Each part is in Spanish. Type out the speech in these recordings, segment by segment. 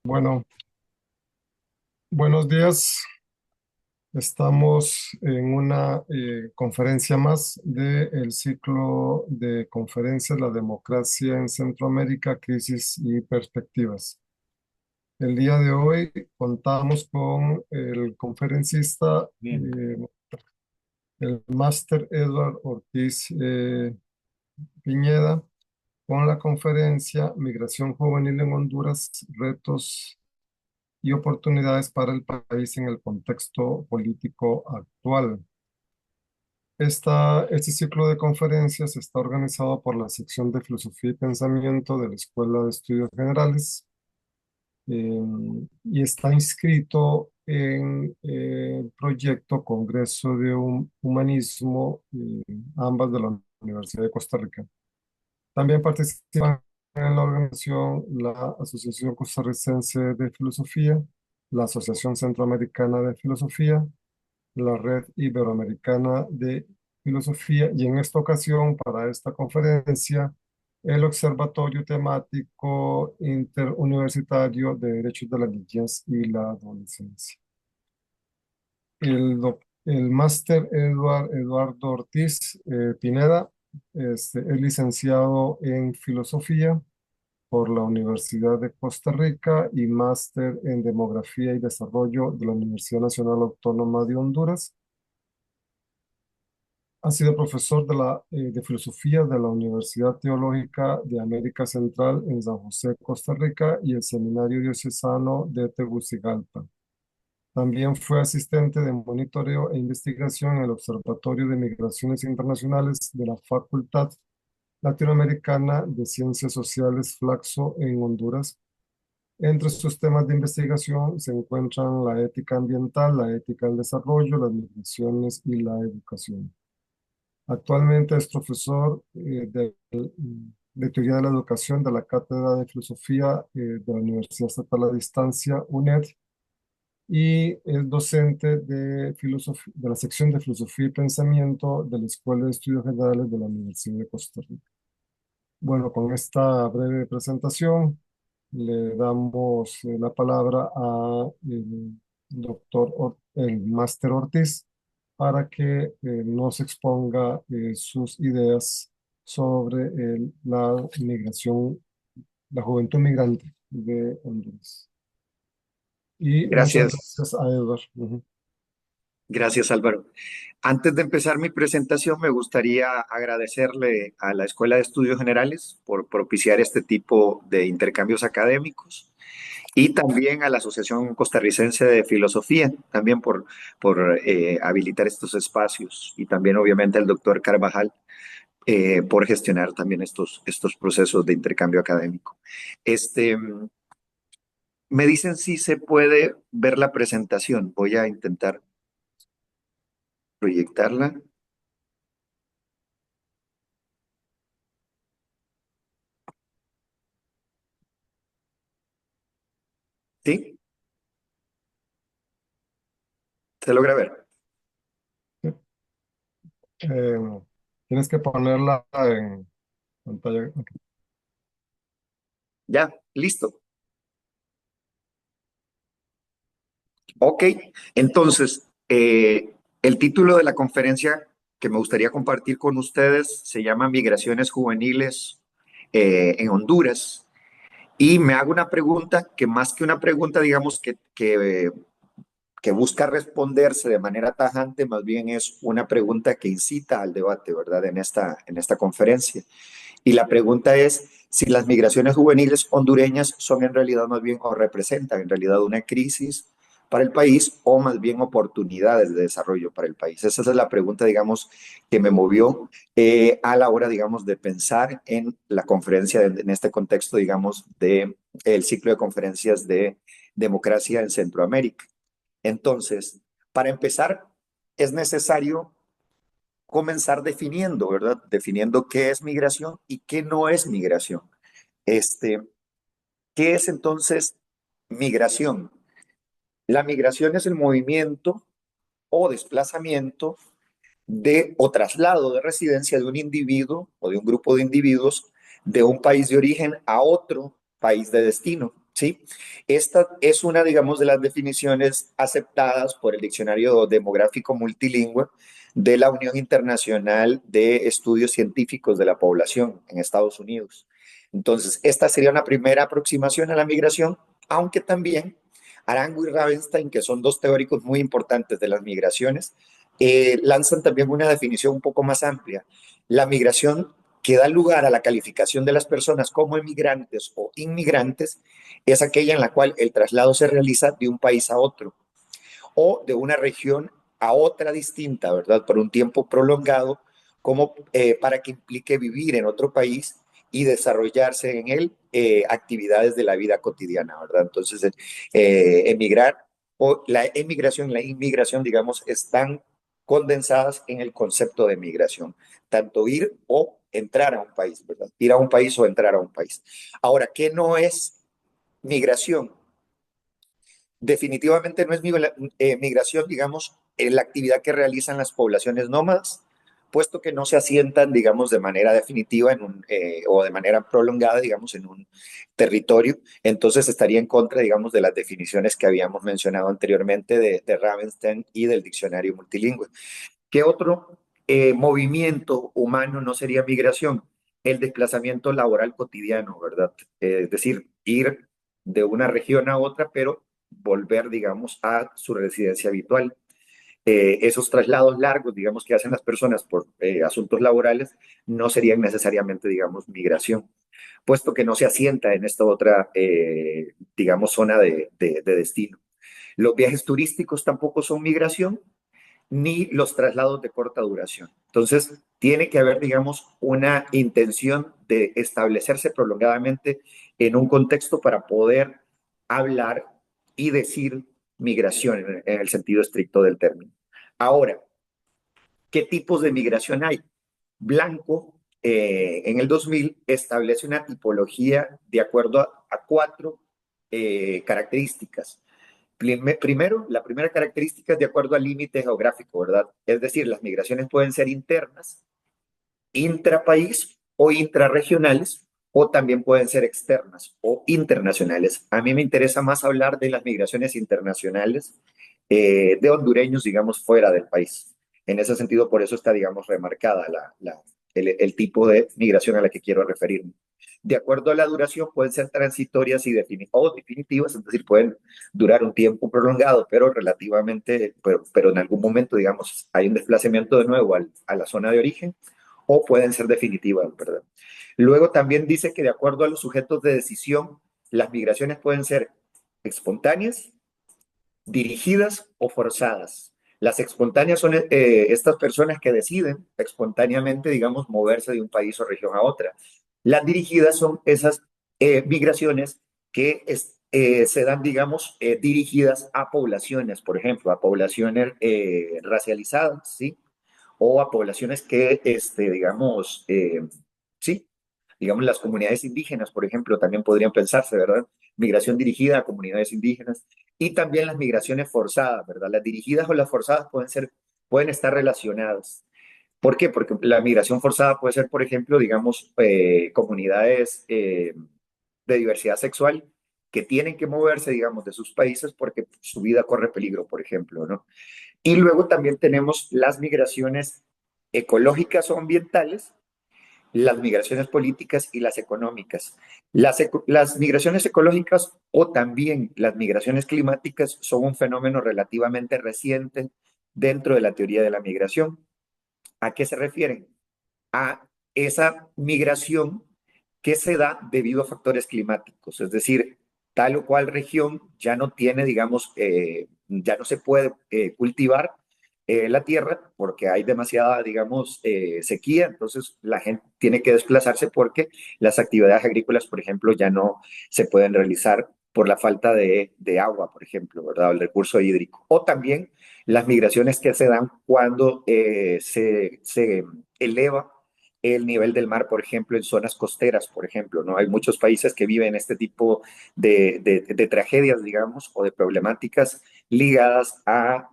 Bueno, buenos días. Estamos en una conferencia más del ciclo de conferencias La democracia en Centroamérica, crisis y perspectivas. El día de hoy contamos con el conferencista, Bien. el máster Edward Ortiz Piñeda, con la conferencia Migración Juvenil en Honduras, retos y oportunidades para el país en el contexto político actual. Este ciclo de conferencias está organizado por la sección de Filosofía y Pensamiento de la Escuela de Estudios Generales eh, y está inscrito en el proyecto Congreso de Humanismo, ambas de la Universidad de Costa Rica. También participan en la organización la Asociación Costarricense de Filosofía, la Asociación Centroamericana de Filosofía, la Red Iberoamericana de Filosofía y en esta ocasión, para esta conferencia, el Observatorio Temático Interuniversitario de Derechos de la Niñez y la Adolescencia. El máster Eduardo Ortiz Pineda es licenciado en Filosofía por la Universidad de Costa Rica y máster en Demografía y Desarrollo de la Universidad Nacional Autónoma de Honduras. Ha sido profesor de filosofía de la Universidad Teológica de América Central en San José, Costa Rica, y el Seminario Diocesano de Tegucigalpa. También fue asistente de monitoreo e investigación en el Observatorio de Migraciones Internacionales de la Facultad Latinoamericana de Ciencias Sociales Flaxo en Honduras. Entre sus temas de investigación se encuentran la ética ambiental, la ética del desarrollo, las migraciones y la educación. Actualmente es profesor de Teoría de la Educación de la Cátedra de Filosofía de la Universidad Estatal a Distancia, UNED, y es docente de la sección de Filosofía y Pensamiento de la Escuela de Estudios Generales de la Universidad de Costa Rica. Bueno, con esta breve presentación le damos la palabra a el máster Ortiz para que nos exponga sus ideas sobre la migración, la juventud migrante de Honduras. Y muchas Gracias, gracias a Edward. Ujú. gracias Álvaro. Antes de empezar mi presentación, me gustaría agradecerle a la Escuela de Estudios Generales por propiciar este tipo de intercambios académicos y también a la Asociación Costarricense de Filosofía, también por habilitar estos espacios y también obviamente al doctor Carvajal por gestionar también estos procesos de intercambio académico. Este, Me dicen si se puede ver la presentación. Voy a intentar proyectarla. ¿Sí? ¿Se logra ver? Eh, tienes que ponerla en pantalla. Ok. Ya, listo. Ok, entonces, el título de la conferencia que me gustaría compartir con ustedes se llama Migraciones Juveniles en Honduras. Y me hago una pregunta que más que una pregunta, digamos, que busca responderse de manera tajante, más bien es una pregunta que incita al debate, ¿verdad? En esta conferencia. Y la pregunta es si las migraciones juveniles hondureñas son en realidad más bien o representan en realidad una crisis para el país o más bien oportunidades de desarrollo para el país. Esa es la pregunta, digamos, que me movió a la hora, digamos, de pensar en la conferencia, en este contexto, digamos, de el ciclo de conferencias de democracia en Centroamérica. Entonces, para empezar, es necesario comenzar definiendo, ¿verdad? Definiendo qué es migración y qué no es migración. Este, ¿Qué es entonces migración? La migración es el movimiento o desplazamiento de o traslado de residencia de un individuo o de un grupo de individuos de un país de origen a otro país de destino. ¿sí? Esta es una, digamos, de las definiciones aceptadas por el Diccionario Demográfico Multilingüe de la Unión Internacional de Estudios Científicos de la Población en Estados Unidos. Entonces, esta sería una primera aproximación a la migración, aunque también Arango y Ravenstein, que son dos teóricos muy importantes de las migraciones, lanzan también una definición un poco más amplia. La migración que da lugar a la calificación de las personas como emigrantes o inmigrantes es aquella en la cual el traslado se realiza de un país a otro o de una región a otra distinta, ¿verdad? Por un tiempo prolongado, como para que implique vivir en otro país y desarrollarse en él actividades de la vida cotidiana, ¿verdad? Entonces, emigrar o la emigración y la inmigración, digamos, están condensadas en el concepto de migración, tanto ir o entrar a un país, ¿verdad? Ir a un país o entrar a un país. Ahora, ¿qué no es migración? Definitivamente no es migración, digamos, en la actividad que realizan las poblaciones nómadas, puesto que no se asientan, digamos, de manera definitiva o de manera prolongada, digamos, en un territorio. Entonces estaría en contra, digamos, de las definiciones que habíamos mencionado anteriormente de Ravenstein y del diccionario multilingüe. ¿Qué otro movimiento humano no sería migración? El desplazamiento laboral cotidiano, ¿verdad? Es decir, ir de una región a otra, pero volver, digamos, a su residencia habitual. Esos traslados largos, digamos, que hacen las personas por asuntos laborales, no serían necesariamente, digamos, migración, puesto que no se asienta en esta otra, digamos, zona de destino. Los viajes turísticos tampoco son migración, ni los traslados de corta duración. Entonces, tiene que haber, digamos, una intención de establecerse prolongadamente en un contexto para poder hablar y decir migración en el sentido estricto del término. Ahora, ¿qué tipos de migración hay? Blanco, en el 2000, establece una tipología de acuerdo a cuatro características. Primero, la primera característica es de acuerdo al límite geográfico, ¿verdad? Es decir, las migraciones pueden ser internas, intrapaís o intrarregionales, o también pueden ser externas o internacionales. A mí me interesa más hablar de las migraciones internacionales de hondureños, digamos, fuera del país. En ese sentido, por eso está, digamos, remarcada el tipo de migración a la que quiero referirme. De acuerdo a la duración, pueden ser transitorias o definitivas, es decir, pueden durar un tiempo prolongado, pero relativamente, pero en algún momento, digamos, hay un desplazamiento de nuevo a la zona de origen, o pueden ser definitivas, ¿verdad? Luego también dice que de acuerdo a los sujetos de decisión, las migraciones pueden ser espontáneas, dirigidas o forzadas. Las espontáneas son estas personas que deciden espontáneamente, digamos, moverse de un país o región a otra. Las dirigidas son esas migraciones que se dan, digamos, dirigidas a poblaciones, por ejemplo, a poblaciones racializadas, ¿sí? O a poblaciones que, digamos, sí, digamos, las comunidades indígenas, por ejemplo, también podrían pensarse, ¿verdad? Migración dirigida a comunidades indígenas y también las migraciones forzadas, ¿verdad? Las dirigidas o las forzadas pueden estar relacionadas. ¿Por qué? Porque la migración forzada puede ser, por ejemplo, digamos, comunidades de diversidad sexual que tienen que moverse, digamos, de sus países porque su vida corre peligro, por ejemplo, ¿no? Y luego también tenemos las migraciones ecológicas o ambientales, las migraciones políticas y las económicas. Las migraciones ecológicas o también las migraciones climáticas son un fenómeno relativamente reciente dentro de la teoría de la migración. ¿A qué se refieren? A esa migración que se da debido a factores climáticos, es decir, tal o cual región ya no tiene, digamos, ya no se puede cultivar la tierra porque hay demasiada, digamos, sequía, entonces la gente tiene que desplazarse porque las actividades agrícolas, por ejemplo, ya no se pueden realizar por la falta de agua, por ejemplo, ¿verdad? El recurso hídrico. O también las migraciones que se dan cuando se eleva el nivel del mar, por ejemplo, en zonas costeras, por ejemplo, ¿no? Hay muchos países que viven este tipo de tragedias, digamos, o de problemáticas ligadas al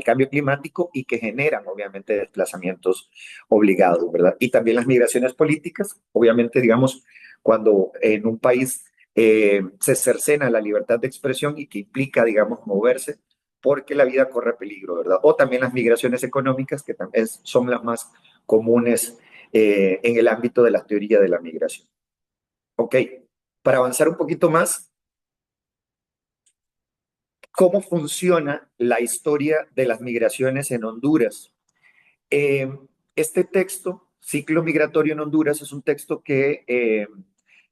cambio climático y que generan, obviamente, desplazamientos obligados, ¿verdad? Y también las migraciones políticas, obviamente, digamos, cuando en un país se cercena la libertad de expresión y que implica, digamos, moverse porque la vida corre peligro, ¿verdad? O también las migraciones económicas, que también son las más comunes en el ámbito de la teoría de la migración. Ok, para avanzar un poquito más, ¿cómo funciona la historia de las migraciones en Honduras? Eh, este texto, Ciclo Migratorio en Honduras, es un texto que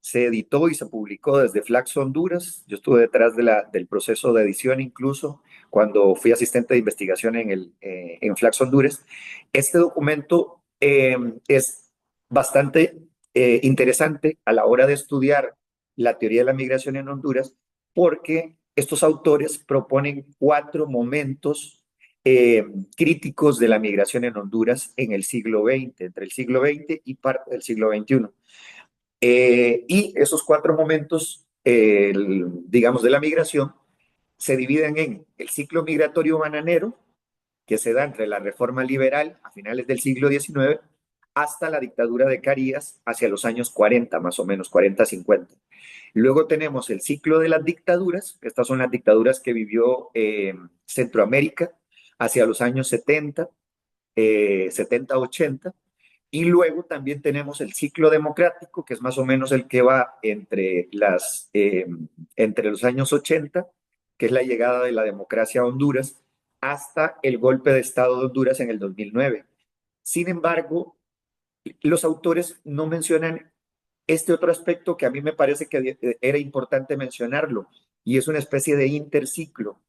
se editó y se publicó desde Flaxo Honduras. Yo estuve detrás del proceso de edición incluso cuando fui asistente de investigación en Flaxo Honduras. Este documento es bastante interesante a la hora de estudiar la teoría de la migración en Honduras porque estos autores proponen cuatro momentos eh, críticos de la migración en Honduras en el siglo XX, entre el siglo XX y parte del siglo XXI. Y esos cuatro momentos, digamos, de la migración, se dividen en el ciclo migratorio bananero, que se da entre la reforma liberal a finales del siglo XIX hasta la dictadura de Carías hacia los años 40, más o menos, 40-50. Luego tenemos el ciclo de las dictaduras, estas son las dictaduras que vivió Centroamérica hacia los años 70, 70-80, y luego también tenemos el ciclo democrático, que es más o menos el que va entre los años 80, que es la llegada de la democracia a Honduras, hasta el golpe de Estado de Honduras en el 2009. Sin embargo, los autores no mencionan este otro aspecto que a mí me parece que era importante mencionarlo, y es una especie de interciclo.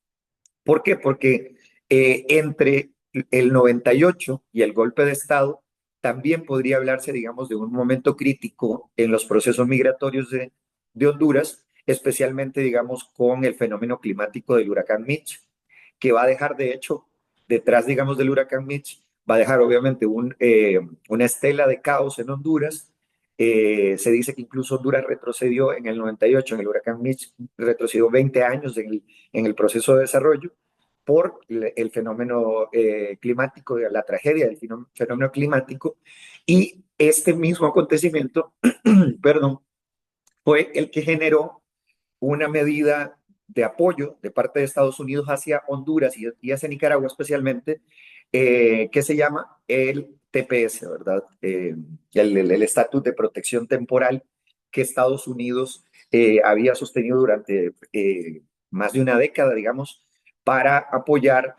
¿Por qué? Porque entre el 98 y el golpe de Estado también podría hablarse, digamos, de un momento crítico en los procesos migratorios de Honduras, especialmente, digamos, con el fenómeno climático del huracán Mitch, que va a dejar, de hecho, detrás, digamos, del huracán Mitch, va a dejar obviamente una estela de caos en Honduras. Se dice que incluso Honduras retrocedió en el 98, en el huracán Mitch, retrocedió 20 años en el proceso de desarrollo por el fenómeno climático, la tragedia del fenómeno climático, y este mismo acontecimiento, perdón, fue el que generó una medida de apoyo de parte de Estados Unidos hacia Honduras y hacia Nicaragua especialmente, que se llama el TPS, ¿verdad? El estatus de protección temporal que Estados Unidos había sostenido durante más de una década, digamos, para apoyar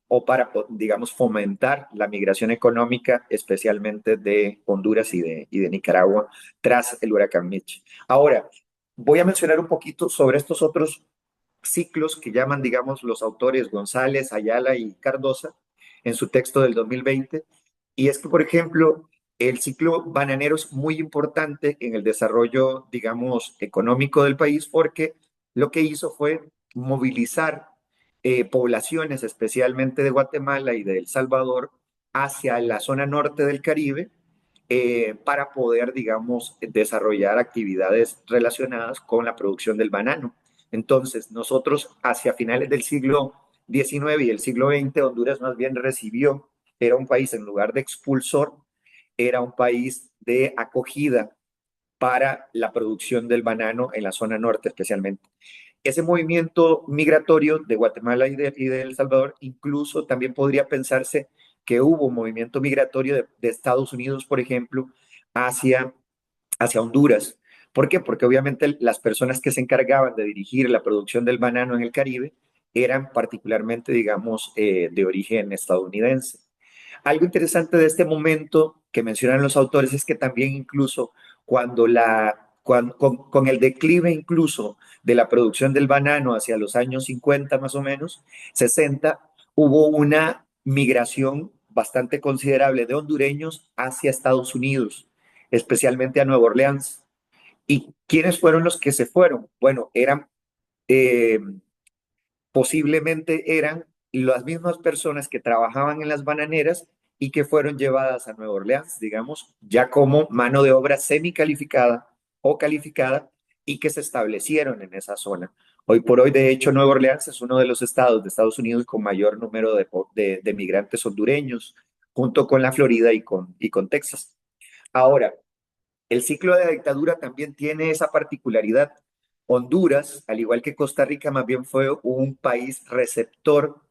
o para, digamos, fomentar la migración económica, especialmente de Honduras y de Nicaragua, tras el huracán Mitch. Ahora, voy a mencionar un poquito sobre estos otros ciclos que llaman, digamos, los autores González, Ayala y Cardosa en su texto del 2020. Y es que, por ejemplo, el ciclo bananero es muy importante en el desarrollo, digamos, económico del país porque lo que hizo fue movilizar poblaciones, especialmente de Guatemala y de El Salvador, hacia la zona norte del Caribe para poder, digamos, desarrollar actividades relacionadas con la producción del banano. Entonces, nosotros hacia finales del siglo XIX y el siglo XX, Honduras más bien recibió, era un país en lugar de expulsor, era un país de acogida para la producción del banano en la zona norte especialmente. Ese movimiento migratorio de Guatemala y de El Salvador incluso también podría pensarse que hubo un movimiento migratorio de Estados Unidos, por ejemplo, hacia, hacia Honduras. ¿Por qué? Porque obviamente las personas que se encargaban de dirigir la producción del banano en el Caribe eran particularmente, digamos, de origen estadounidense. Algo interesante de este momento que mencionan los autores es que también incluso con el declive incluso de la producción del banano hacia los años 50 más o menos, 60, hubo una migración bastante considerable de hondureños hacia Estados Unidos, especialmente a Nueva Orleans. ¿Y quiénes fueron los que se fueron? Bueno, eh, posiblemente eran las mismas personas que trabajaban en las bananeras y que fueron llevadas a Nueva Orleans, digamos, ya como mano de obra semicalificada o calificada y que se establecieron en esa zona. Hoy por hoy, de hecho, Nueva Orleans es uno de los estados de Estados Unidos con mayor número de migrantes hondureños, junto con la Florida y con Texas. Ahora, El ciclo de la dictadura también tiene esa particularidad. Honduras, al igual que Costa Rica, más bien fue un país receptor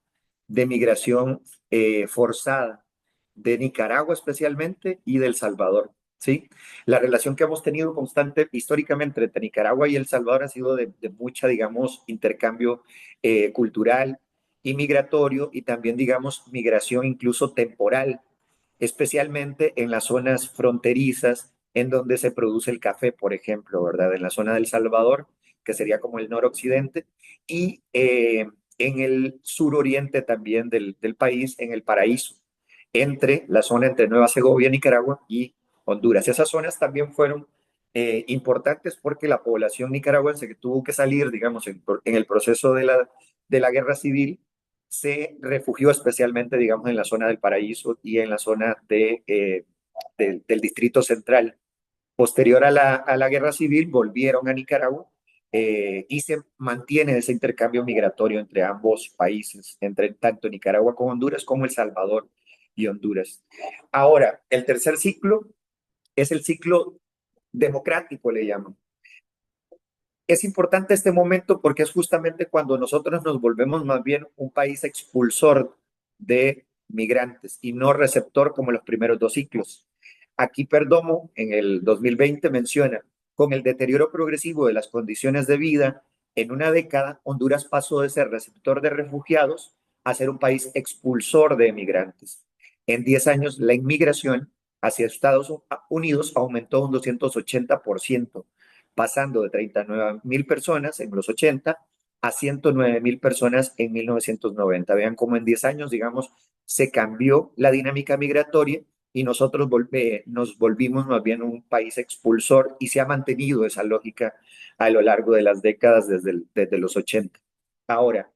de migración forzada, de Nicaragua especialmente y de El Salvador. ¿Sí? La relación que hemos tenido constante históricamente entre Nicaragua y El Salvador ha sido de mucha, digamos, intercambio cultural y migratorio y también, digamos, migración incluso temporal, especialmente en las zonas fronterizas en donde se produce el café, por ejemplo, ¿verdad? En la zona del Salvador, que sería como el noroccidente, y en el suroriente también del país, en el Paraíso, entre la zona entre Nueva Segovia, Nicaragua y Honduras. Esas zonas también fueron importantes porque la población nicaragüense que tuvo que salir, digamos, en el proceso de la guerra civil, se refugió especialmente, digamos, en la zona del Paraíso y en la zona del Distrito Central. Posterior a la guerra civil, volvieron a Nicaragua y se mantiene ese intercambio migratorio entre ambos países, entre tanto Nicaragua como Honduras, como El Salvador y Honduras. Ahora, el tercer ciclo es el ciclo democrático, le llaman. Es importante este momento porque es justamente cuando nosotros nos volvemos más bien un país expulsor de migrantes y no receptor como los primeros dos ciclos. Aquí Perdomo en el 2020 menciona, con el deterioro progresivo de las condiciones de vida, en una década Honduras pasó de ser receptor de refugiados a ser un país expulsor de migrantes. En 10 años la inmigración hacia Estados Unidos aumentó un 280%, pasando de 39.000 personas en los 80 a 109.000 personas en 1990. Vean cómo en 10 años, digamos, se cambió la dinámica migratoria y nosotros nos volvimos más bien un país expulsor y se ha mantenido esa lógica a lo largo de las décadas desde los 80. Ahora,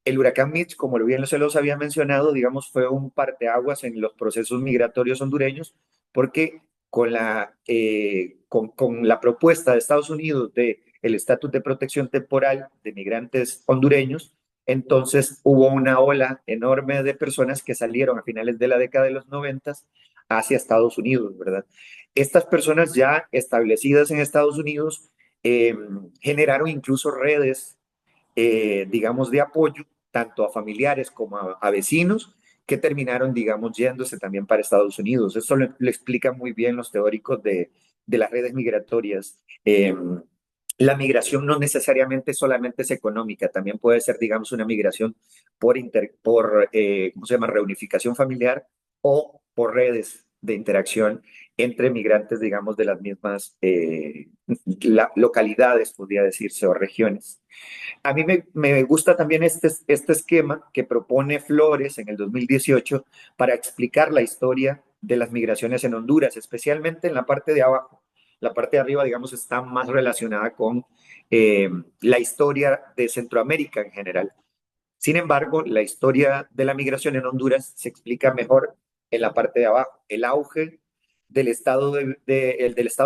el huracán Mitch, como bien se los había mencionado, digamos, fue un parteaguas en los procesos migratorios hondureños porque con la propuesta de Estados Unidos de el estatus de protección temporal de migrantes hondureños, entonces hubo una ola enorme de personas que salieron a finales de la década de los 90 hacia Estados Unidos, ¿verdad? Estas personas ya establecidas en Estados Unidos generaron incluso redes, digamos, de apoyo tanto a familiares como a vecinos que terminaron, digamos, yéndose también para Estados Unidos. Eso lo explican muy bien los teóricos de las redes migratorias. La migración no necesariamente solamente es económica, también puede ser, digamos, una migración por ¿cómo se llama?, reunificación familiar o por redes de interacción entre migrantes, digamos, de las mismas localidades, podría decirse, o regiones. A mí me gusta también este esquema que propone Flores en el 2018 para explicar la historia de las migraciones en Honduras, especialmente en la parte de abajo. La parte de arriba, digamos, está más relacionada con eh, la historia de Centroamérica en general. Sin embargo, la historia de la migración en Honduras se explica mejor en la parte de abajo. El auge del Estado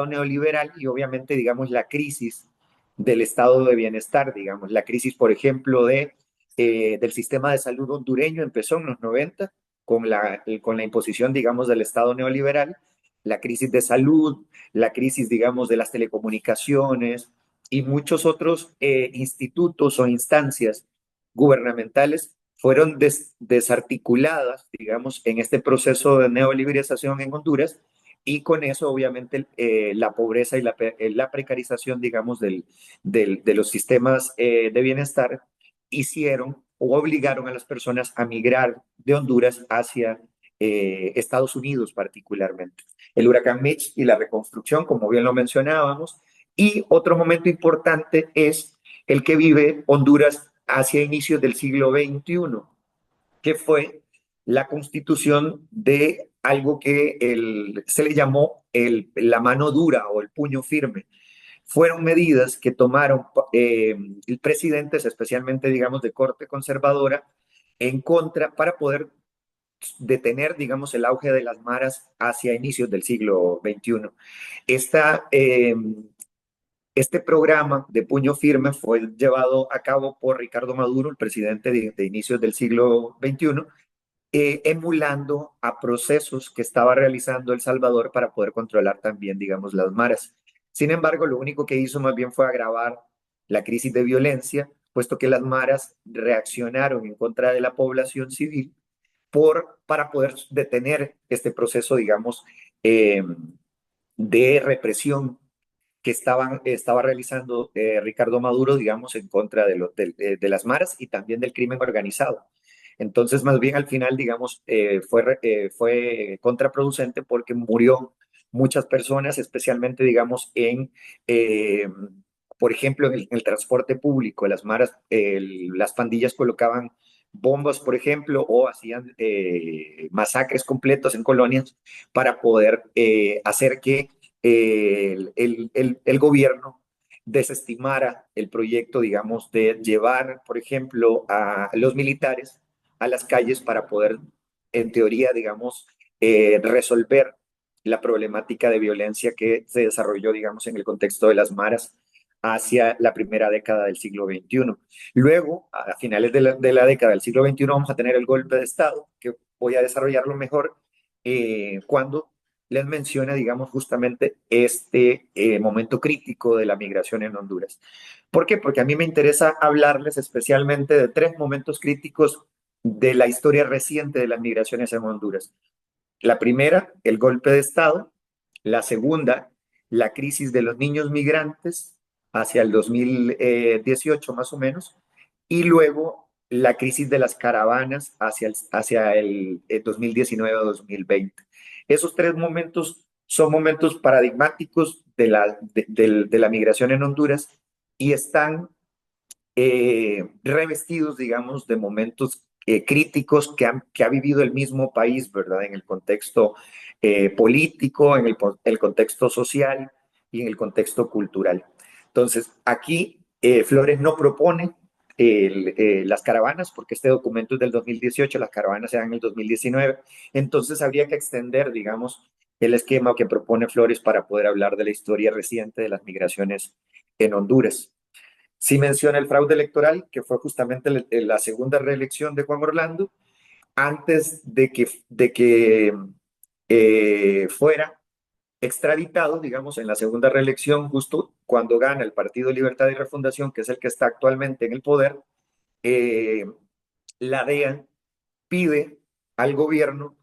neoliberal y obviamente, digamos, la crisis del estado de bienestar, digamos, la crisis, por ejemplo, del sistema de salud hondureño empezó en los 90 con la imposición, digamos, del Estado neoliberal, la crisis de salud, la crisis, digamos, de las telecomunicaciones y muchos otros institutos o instancias gubernamentales fueron desarticuladas, digamos, en este proceso de neoliberalización en Honduras y con eso, obviamente, la pobreza y la precarización, digamos, de los sistemas de bienestar hicieron o obligaron a las personas a migrar de Honduras hacia Estados Unidos particularmente. El huracán Mitch y la reconstrucción, como bien lo mencionábamos, y otro momento importante es el que vive Honduras hacia inicios del siglo XXI, que fue la constitución de algo que se le llamó la mano dura o el puño firme. Fueron medidas que tomaron presidentes, especialmente, digamos, de corte conservadora, en contra para poder detener, digamos, el auge de las maras hacia inicios del siglo XXI. Esta, este programa de puño firme fue llevado a cabo por Ricardo Maduro, el presidente de inicios del siglo XXI, emulando a procesos que estaba realizando El Salvador para poder controlar también, digamos, las maras. Sin embargo, lo único que hizo más bien fue agravar la crisis de violencia, puesto que las maras reaccionaron en contra de la población civil para poder detener este proceso, digamos, eh, de represión que estaba realizando Ricardo Maduro, digamos, en contra de las maras y también del crimen organizado. Entonces, más bien al final, digamos, fue contraproducente porque murió muchas personas, especialmente, digamos, eh, por ejemplo, en el transporte público. Las maras, las pandillas colocaban bombas, por ejemplo, o hacían masacres completos en colonias para poder hacer que el gobierno desestimara el proyecto, digamos, de llevar, por ejemplo, a los militares a las calles para poder, en teoría, digamos, resolver la problemática de violencia que se desarrolló, digamos, en el contexto de las maras hacia la primera década del siglo XXI. Luego, a finales de la década del siglo XXI, vamos a tener el golpe de Estado, que voy a desarrollarlo mejor, cuando les menciona, digamos, justamente este momento crítico de la migración en Honduras. ¿Por qué? Porque a mí me interesa hablarles especialmente de tres momentos críticos de la historia reciente de las migraciones en Honduras. La primera, el golpe de Estado. La segunda, la crisis de los niños migrantes hacia el 2018 más o menos. Y luego la crisis de las caravanas hacia el 2019 o 2020. Esos tres momentos son momentos paradigmáticos de la migración en Honduras y están revestidos, digamos, de momentos críticos que ha vivido el mismo país, ¿verdad? En el contexto político, en el contexto social y en el contexto cultural. Entonces, aquí Flores no propone las caravanas, porque este documento es del 2018, las caravanas se dan en el 2019, entonces habría que extender, digamos, el esquema que propone Flores para poder hablar de la historia reciente de las migraciones en Honduras. Sí menciona el fraude electoral, que fue justamente la segunda reelección de Juan Orlando, antes de que fuera extraditado, digamos, en la segunda reelección, justo cuando gana el Partido Libertad y Refundación, que es el que está actualmente en el poder. eh, la DEA pide al gobierno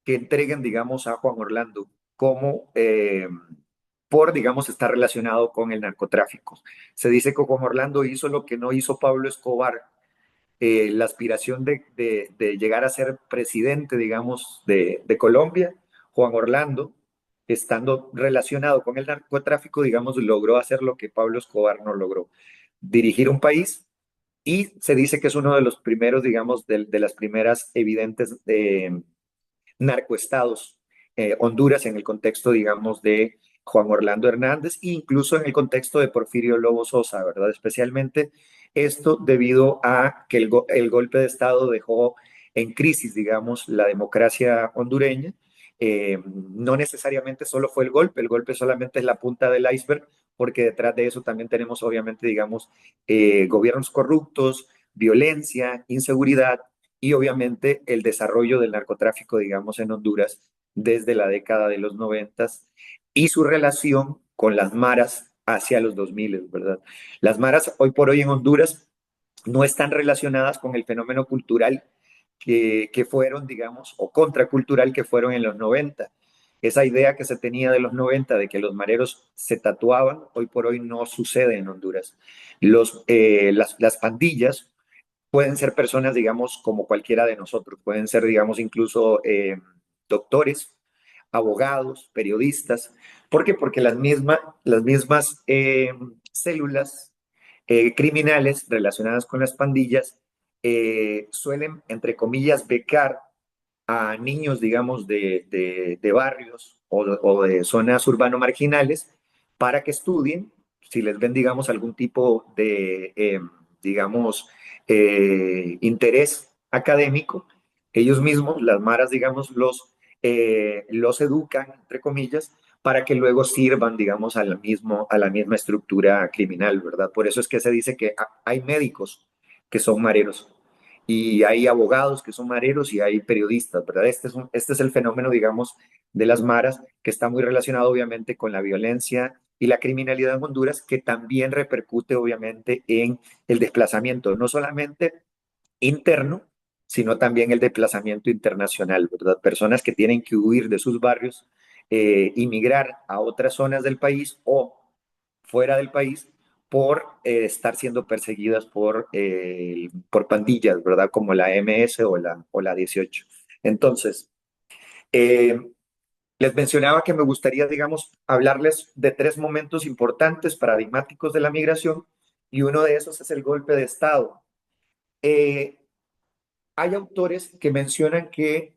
que entreguen, digamos, a Juan Orlando como digamos, estar relacionado con el narcotráfico. Se dice que Juan Orlando hizo lo que no hizo Pablo Escobar, la aspiración de llegar a ser presidente, digamos, de Colombia. Juan Orlando, estando relacionado con el narcotráfico, digamos, logró hacer lo que Pablo Escobar no logró, dirigir un país. Y se dice que es uno de los primeros, digamos, de las primeras evidentes narcoestados, Honduras en el contexto, digamos, de Juan Orlando Hernández e incluso en el contexto de Porfirio Lobo Sosa, ¿verdad? Especialmente esto debido a que el golpe de Estado dejó en crisis, digamos, la democracia hondureña. No necesariamente solo fue el golpe solamente es la punta del iceberg, porque detrás de eso también tenemos, obviamente, digamos, gobiernos corruptos, violencia, inseguridad y obviamente el desarrollo del narcotráfico, digamos, en Honduras desde la década de los 90 y su relación con las maras hacia los 2000, ¿verdad? Las maras hoy por hoy en Honduras no están relacionadas con el fenómeno cultural que fueron, digamos, o contracultural que fueron en los 90. Esa idea que se tenía de los 90 de que los mareros se tatuaban, hoy por hoy no sucede en Honduras. Las pandillas pueden ser personas, digamos, como cualquiera de nosotros, pueden ser, digamos, incluso doctores, abogados, periodistas. ¿Por qué? Porque las mismas células criminales relacionadas con las pandillas suelen, entre comillas, becar a niños, digamos, de barrios o de zonas urbano-marginales para que estudien, si les ven, digamos, algún tipo de, digamos, interés académico, ellos mismos, las maras, digamos, los educan, entre comillas, para que luego sirvan, digamos, a la misma estructura criminal, ¿verdad? Por eso es que se dice que hay médicos que son mareros. y hay abogados que son mareros y hay periodistas, ¿verdad? Este es el fenómeno, digamos, de las maras, que está muy relacionado obviamente con la violencia y la criminalidad en Honduras, que también repercute obviamente en el desplazamiento, no solamente interno, sino también el desplazamiento internacional, ¿verdad? Personas que tienen que huir de sus barrios, migrar a otras zonas del país o fuera del país por estar siendo perseguidas por pandillas, ¿verdad? Como la MS o la 18. Entonces, eh, les mencionaba que me gustaría, digamos, hablarles de tres momentos importantes, paradigmáticos de la migración, y uno de esos es el golpe de Estado. Eh, Hay autores que mencionan que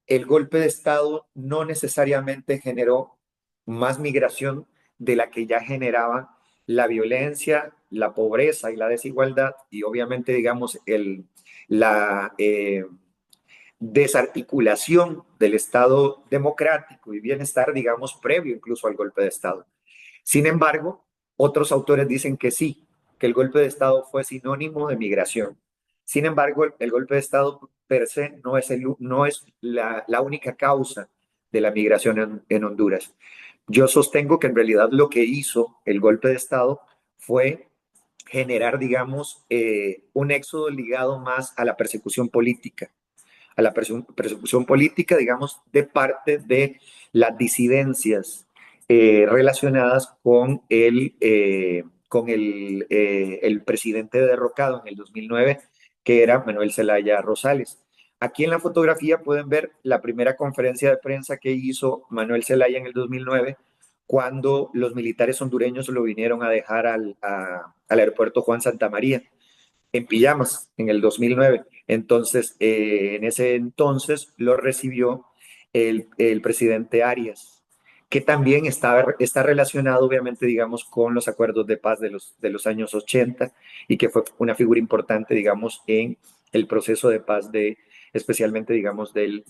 el golpe de Estado no necesariamente generó más migración de la que ya generaba la violencia, la pobreza y la desigualdad, y obviamente, digamos, la desarticulación del Estado democrático y bienestar, digamos, previo incluso al golpe de Estado. Sin embargo, otros autores dicen que sí, que el golpe de Estado fue sinónimo de migración. Sin embargo, el golpe de Estado per se no es la única causa de la migración en Honduras. Yo sostengo que en realidad lo que hizo el golpe de Estado fue generar, digamos, un éxodo ligado más a la persecución política, persecución política, digamos, de parte de las disidencias relacionadas con el presidente derrocado en el 2009, que era Manuel Zelaya Rosales. Aquí en la fotografía pueden ver la primera conferencia de prensa que hizo Manuel Zelaya en el 2009, cuando los militares hondureños lo vinieron a dejar al aeropuerto Juan Santamaría en pijamas en el 2009. Entonces, en ese entonces lo recibió el presidente Arias, que también está relacionado, obviamente, digamos, con los acuerdos de paz de los años 80 y que fue una figura importante, digamos, en el proceso de paz especialmente, digamos, El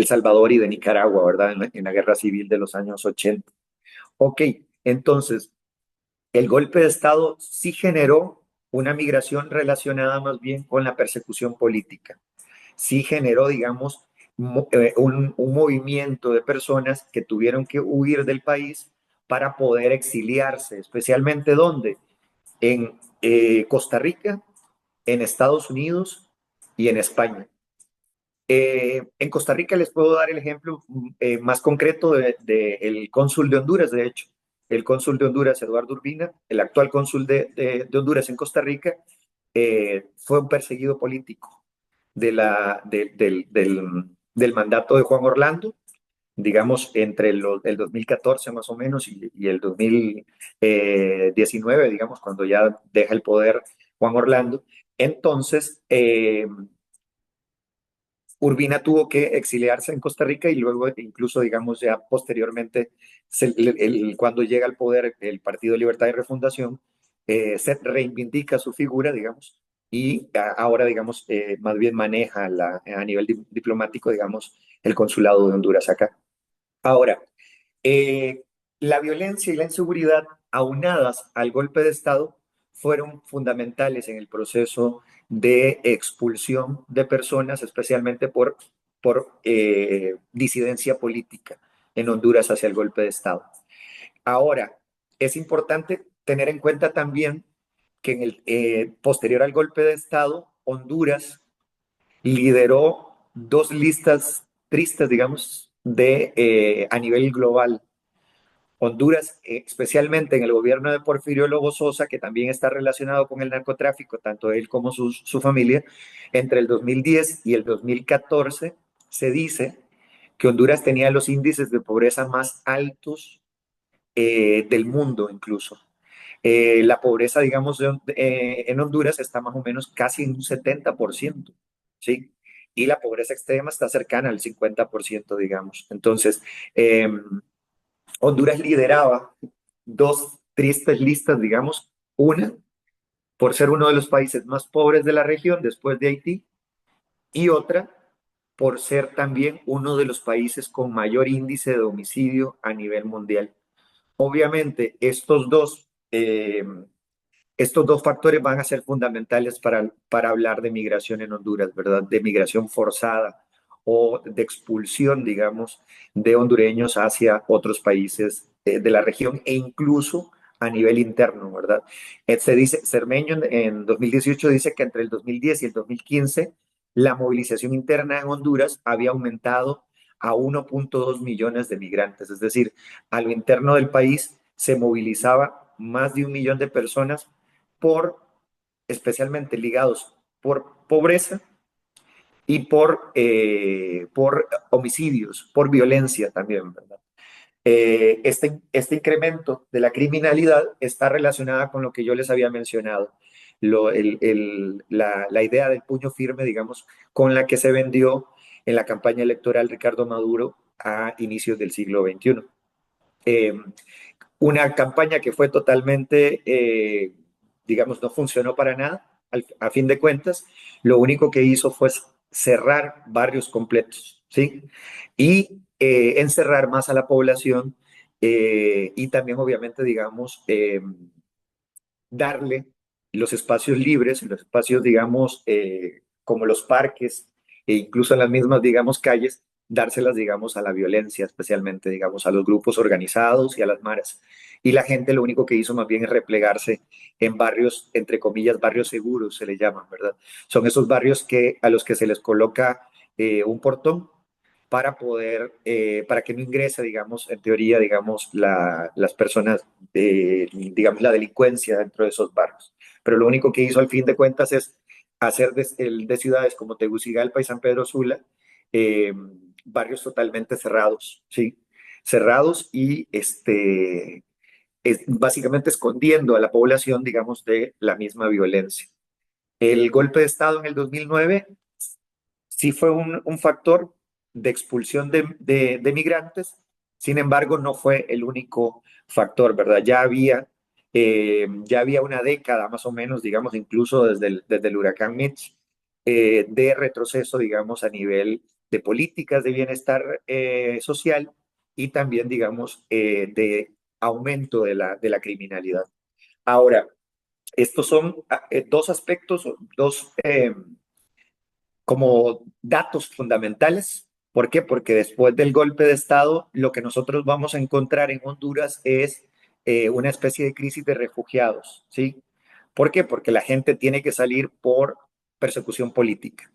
Salvador y de Nicaragua, ¿verdad? En la guerra civil de los años 80. Ok, entonces, el golpe de Estado sí generó una migración relacionada más bien con la persecución política. Sí generó, digamos, un movimiento de personas que tuvieron que huir del país para poder exiliarse, especialmente ¿dónde? En Costa Rica, en Estados Unidos y en España. En Costa Rica les puedo dar el ejemplo más concreto el cónsul de Honduras, de hecho. El cónsul de Honduras, Eduardo Urbina, el actual cónsul de Honduras en Costa Rica, fue un perseguido político del mandato de Juan Orlando, digamos, entre el 2014 más o menos y el 2019, digamos, cuando ya deja el poder Juan Orlando. Entonces, Urbina tuvo que exiliarse en Costa Rica y luego incluso, digamos, ya posteriormente, cuando llega al poder el Partido de Libertad y Refundación, se reivindica su figura, digamos, y ahora, digamos, más bien maneja a nivel diplomático, digamos, el consulado de Honduras acá. Ahora, eh, la violencia y la inseguridad, aunadas al golpe de Estado, fueron fundamentales en el proceso de expulsión de personas, especialmente por disidencia política en Honduras hacia el golpe de Estado. Ahora, es importante tener en cuenta también que posterior al golpe de Estado, Honduras lideró dos listas tristes, digamos, a nivel global. Honduras, especialmente en el gobierno de Porfirio Lobo Sosa, que también está relacionado con el narcotráfico, tanto él como su familia, entre el 2010 y el 2014 se dice que Honduras tenía los índices de pobreza más altos del mundo incluso. La pobreza, digamos, en Honduras está más o menos casi en un 70%, ¿sí? Y la pobreza extrema está cercana al 50%, digamos. Entonces, eh, Honduras lideraba dos tristes listas, digamos, una por ser uno de los países más pobres de la región después de Haití y otra por ser también uno de los países con mayor índice de homicidio a nivel mundial. Obviamente, estos dos estos dos factores van a ser fundamentales para hablar de migración en Honduras, ¿verdad? De migración forzada o de expulsión, digamos, de hondureños hacia otros países de la región e incluso a nivel interno, ¿verdad? Se dice, Cermeño en 2018 dice que entre el 2010 y el 2015 la movilización interna en Honduras había aumentado a 1.2 millones de migrantes, es decir, a lo interno del país se movilizaba más de 1 millón de personas por, especialmente ligados por pobreza y por homicidios, por violencia también, ¿verdad? Este incremento de la criminalidad está relacionada con lo que yo les había mencionado, la idea del puño firme, digamos, con la que se vendió en la campaña electoral Ricardo Maduro a inicios del siglo XXI. Eh, una campaña que fue totalmente, digamos, no funcionó para nada, a fin de cuentas, lo único que hizo fue cerrar barrios completos, ¿sí? Y encerrar más a la población y también, obviamente, digamos, darle los espacios libres, los espacios, digamos, como los parques e incluso en las mismas, digamos, calles, dárselas, digamos, a la violencia, especialmente, digamos, a los grupos organizados y a las maras. Y la gente lo único que hizo más bien es replegarse en barrios, entre comillas, barrios seguros, se le llaman, ¿verdad? Son esos barrios a los que se les coloca un portón para que no ingrese, digamos, en teoría, digamos, las personas, digamos, la delincuencia dentro de esos barrios. Pero lo único que hizo al fin de cuentas es hacer de ciudades como Tegucigalpa y San Pedro Sula eh, barrios totalmente cerrados, ¿sí? Cerrados y básicamente escondiendo a la población, digamos, de la misma violencia. El golpe de Estado en el 2009 sí fue un factor de expulsión de migrantes, sin embargo, no fue el único factor, ¿verdad? Ya había una década más o menos, digamos, incluso desde el huracán Mitch, de retroceso, digamos, a nivel de políticas de bienestar social y también, digamos, de aumento de la criminalidad. Ahora, estos son dos aspectos, dos como datos fundamentales. ¿Por qué? Porque después del golpe de Estado, lo que nosotros vamos a encontrar en Honduras es una especie de crisis de refugiados, ¿sí? ¿Por qué? Porque la gente tiene que salir por persecución política.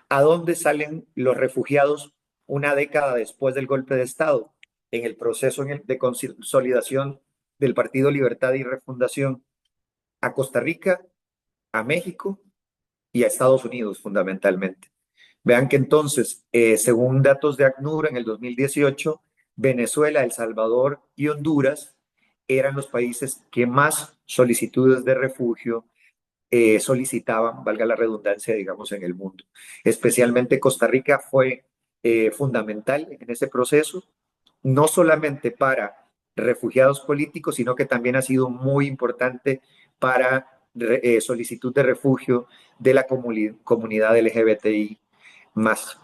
¿A dónde salen los refugiados una década después del golpe de Estado? En el proceso de consolidación del Partido Libertad y Refundación a Costa Rica, a México y a Estados Unidos fundamentalmente. Vean que entonces, según datos de ACNUR en el 2018, Venezuela, El Salvador y Honduras eran los países que más solicitudes de refugio solicitaban, valga la redundancia, digamos, en el mundo. Especialmente Costa Rica fue fundamental en ese proceso, no solamente para refugiados políticos, sino que también ha sido muy importante para solicitud de refugio de la comunidad LGBTI más.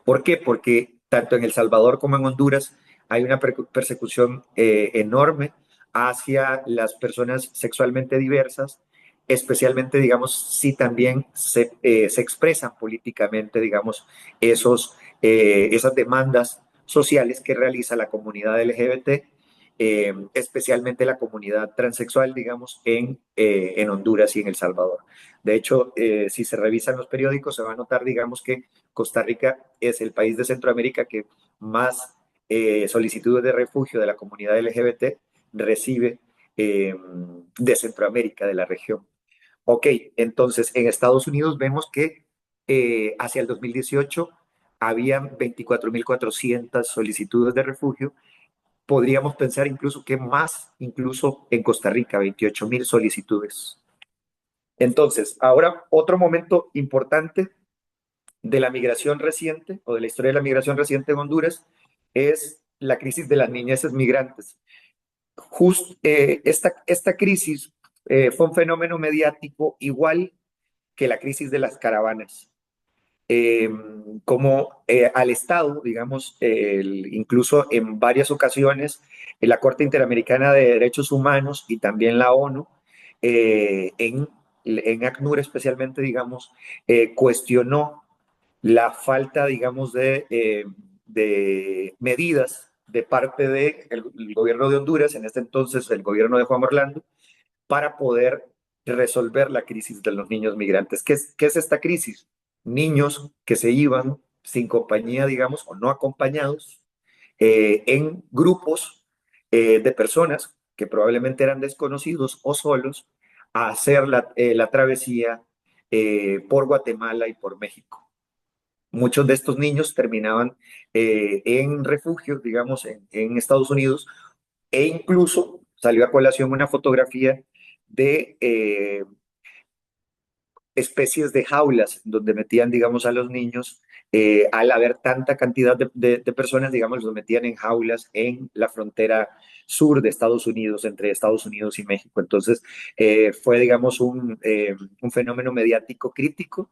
¿Por qué? Porque tanto en El Salvador como en Honduras hay una persecución enorme hacia las personas sexualmente diversas, especialmente, digamos, si también se expresan políticamente, digamos, esas demandas sociales que realiza la comunidad LGBT, especialmente la comunidad transexual, digamos, en Honduras y en El Salvador. De hecho, si se revisan los periódicos, se va a notar, digamos, que Costa Rica es el país de Centroamérica que más solicitudes de refugio de la comunidad LGBT recibe de Centroamérica, de la región. Ok, entonces en Estados Unidos vemos que hacia el 2018 habían 24.400 solicitudes de refugio. Podríamos pensar incluso que más, incluso en Costa Rica, 28.000 solicitudes. Entonces, ahora otro momento importante de la migración reciente o de la historia de la migración reciente en Honduras es la crisis de las niñeces migrantes. Esta crisis fue un fenómeno mediático igual que la crisis de las caravanas. Eh, como al Estado, digamos, incluso en varias ocasiones, la Corte Interamericana de Derechos Humanos y también la ONU en ACNUR especialmente, digamos, cuestionó la falta, digamos, de medidas de parte del gobierno de Honduras, en este entonces el gobierno de Juan Orlando, para poder resolver la crisis de los niños migrantes. ¿Qué es esta crisis? Niños que se iban sin compañía, digamos, o no acompañados, en grupos de personas que probablemente eran desconocidos o solos a hacer la travesía por Guatemala y por México. Muchos de estos niños terminaban en refugios, digamos, en Estados Unidos, e incluso salió a colación una fotografía de especies de jaulas donde metían, digamos, a los niños. Al haber tanta cantidad de personas, digamos, los metían en jaulas en la frontera sur de Estados Unidos, entre Estados Unidos y México. Entonces, fue, digamos, un fenómeno mediático crítico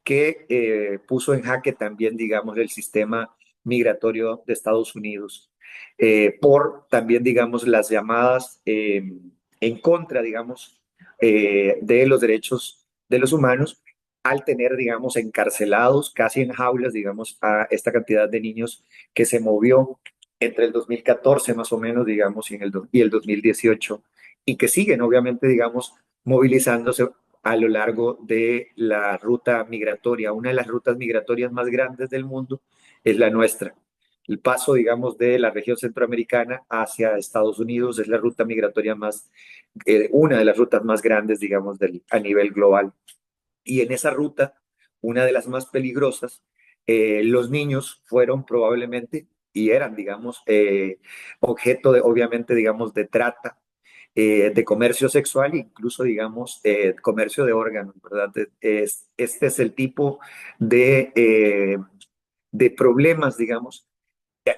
que puso en jaque también, digamos, el sistema migratorio de Estados Unidos, por también, digamos, las llamadas en contra, digamos, de los derechos de los humanos, al tener, digamos, encarcelados, casi en jaulas, digamos, a esta cantidad de niños que se movió entre el 2014 más o menos, digamos, y el 2018, y que siguen, obviamente, digamos, movilizándose a lo largo de la ruta migratoria. Una de las rutas migratorias más grandes del mundo es la nuestra. El paso, digamos, de la región centroamericana hacia Estados Unidos es la ruta migratoria más, una de las rutas más grandes, digamos, a nivel global. Y en esa ruta, una de las más peligrosas, los niños fueron probablemente y eran, digamos, objeto de, obviamente, digamos, de trata, de comercio sexual, incluso, digamos, comercio de órganos, ¿verdad? Este es el tipo de problemas, digamos,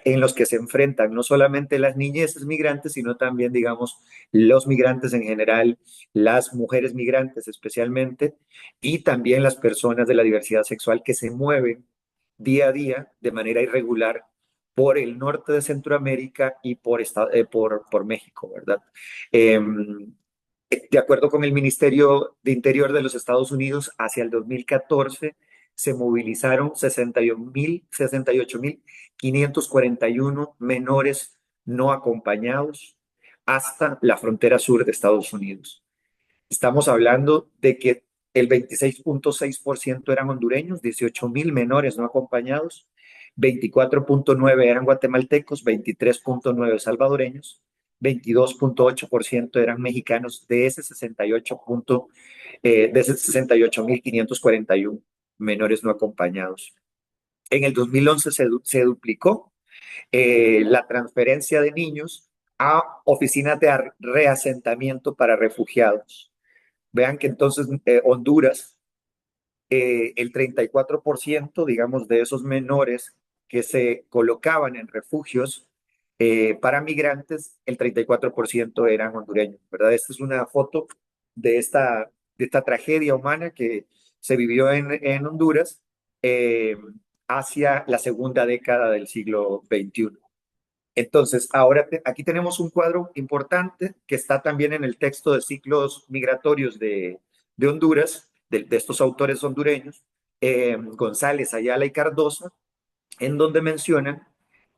en los que se enfrentan no solamente las niñeces migrantes, sino también, digamos, los migrantes en general, las mujeres migrantes especialmente, y también las personas de la diversidad sexual que se mueven día a día de manera irregular por el norte de Centroamérica y por México, ¿verdad? Eh, de acuerdo con el Ministerio de Interior de los Estados Unidos, hacia el 2014 se movilizaron 68.541 menores no acompañados hasta la frontera sur de Estados Unidos. Estamos hablando de que el 26.6% eran hondureños, 18.000 menores no acompañados, 24.9 eran guatemaltecos, 23.9 salvadoreños, 22.8% eran mexicanos de ese 68.541 menores no acompañados. En el 2011 se duplicó la transferencia de niños a oficinas de reasentamiento para refugiados. Vean que entonces Honduras, el 34%, digamos, de esos menores que se colocaban en refugios para migrantes, el 34% eran hondureños, ¿verdad? Esta es una foto de esta tragedia humana que se vivió en Honduras eh, hacia la segunda década del siglo XXI. Entonces, ahora aquí tenemos un cuadro importante que está también en el texto de ciclos migratorios de Honduras, de estos autores hondureños, González, Ayala y Cardosa, en donde mencionan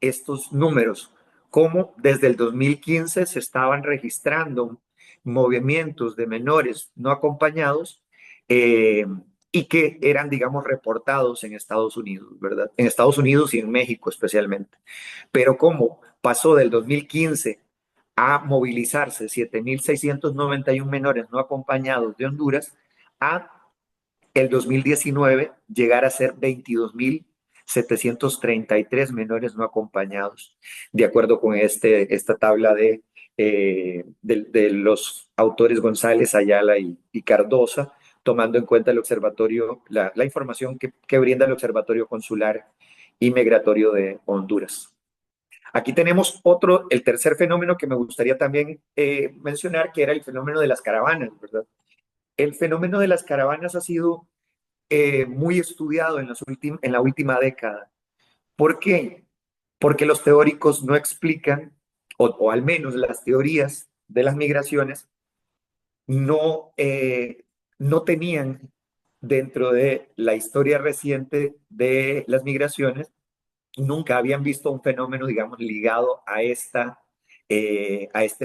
estos números, cómo desde el 2015 se estaban registrando movimientos de menores no acompañados eh, y que eran, digamos, reportados en Estados Unidos, ¿verdad? En Estados Unidos y en México especialmente. Pero cómo pasó del 2015 a movilizarse 7.691 menores no acompañados de Honduras a el 2019 llegar a ser 22.733 menores no acompañados, de acuerdo con esta tabla de los autores González, Ayala y Cardosa, tomando en cuenta el observatorio, la información que brinda el Observatorio Consular y Migratorio de Honduras. Aquí tenemos el tercer fenómeno que me gustaría también mencionar, que era el fenómeno de las caravanas, ¿verdad? El fenómeno de las caravanas ha sido muy estudiado en la última década. ¿Por qué? Porque los teóricos no explican, o al menos las teorías de las migraciones, no, no tenían dentro de la historia reciente de las migraciones, nunca habían visto un fenómeno, digamos, ligado a este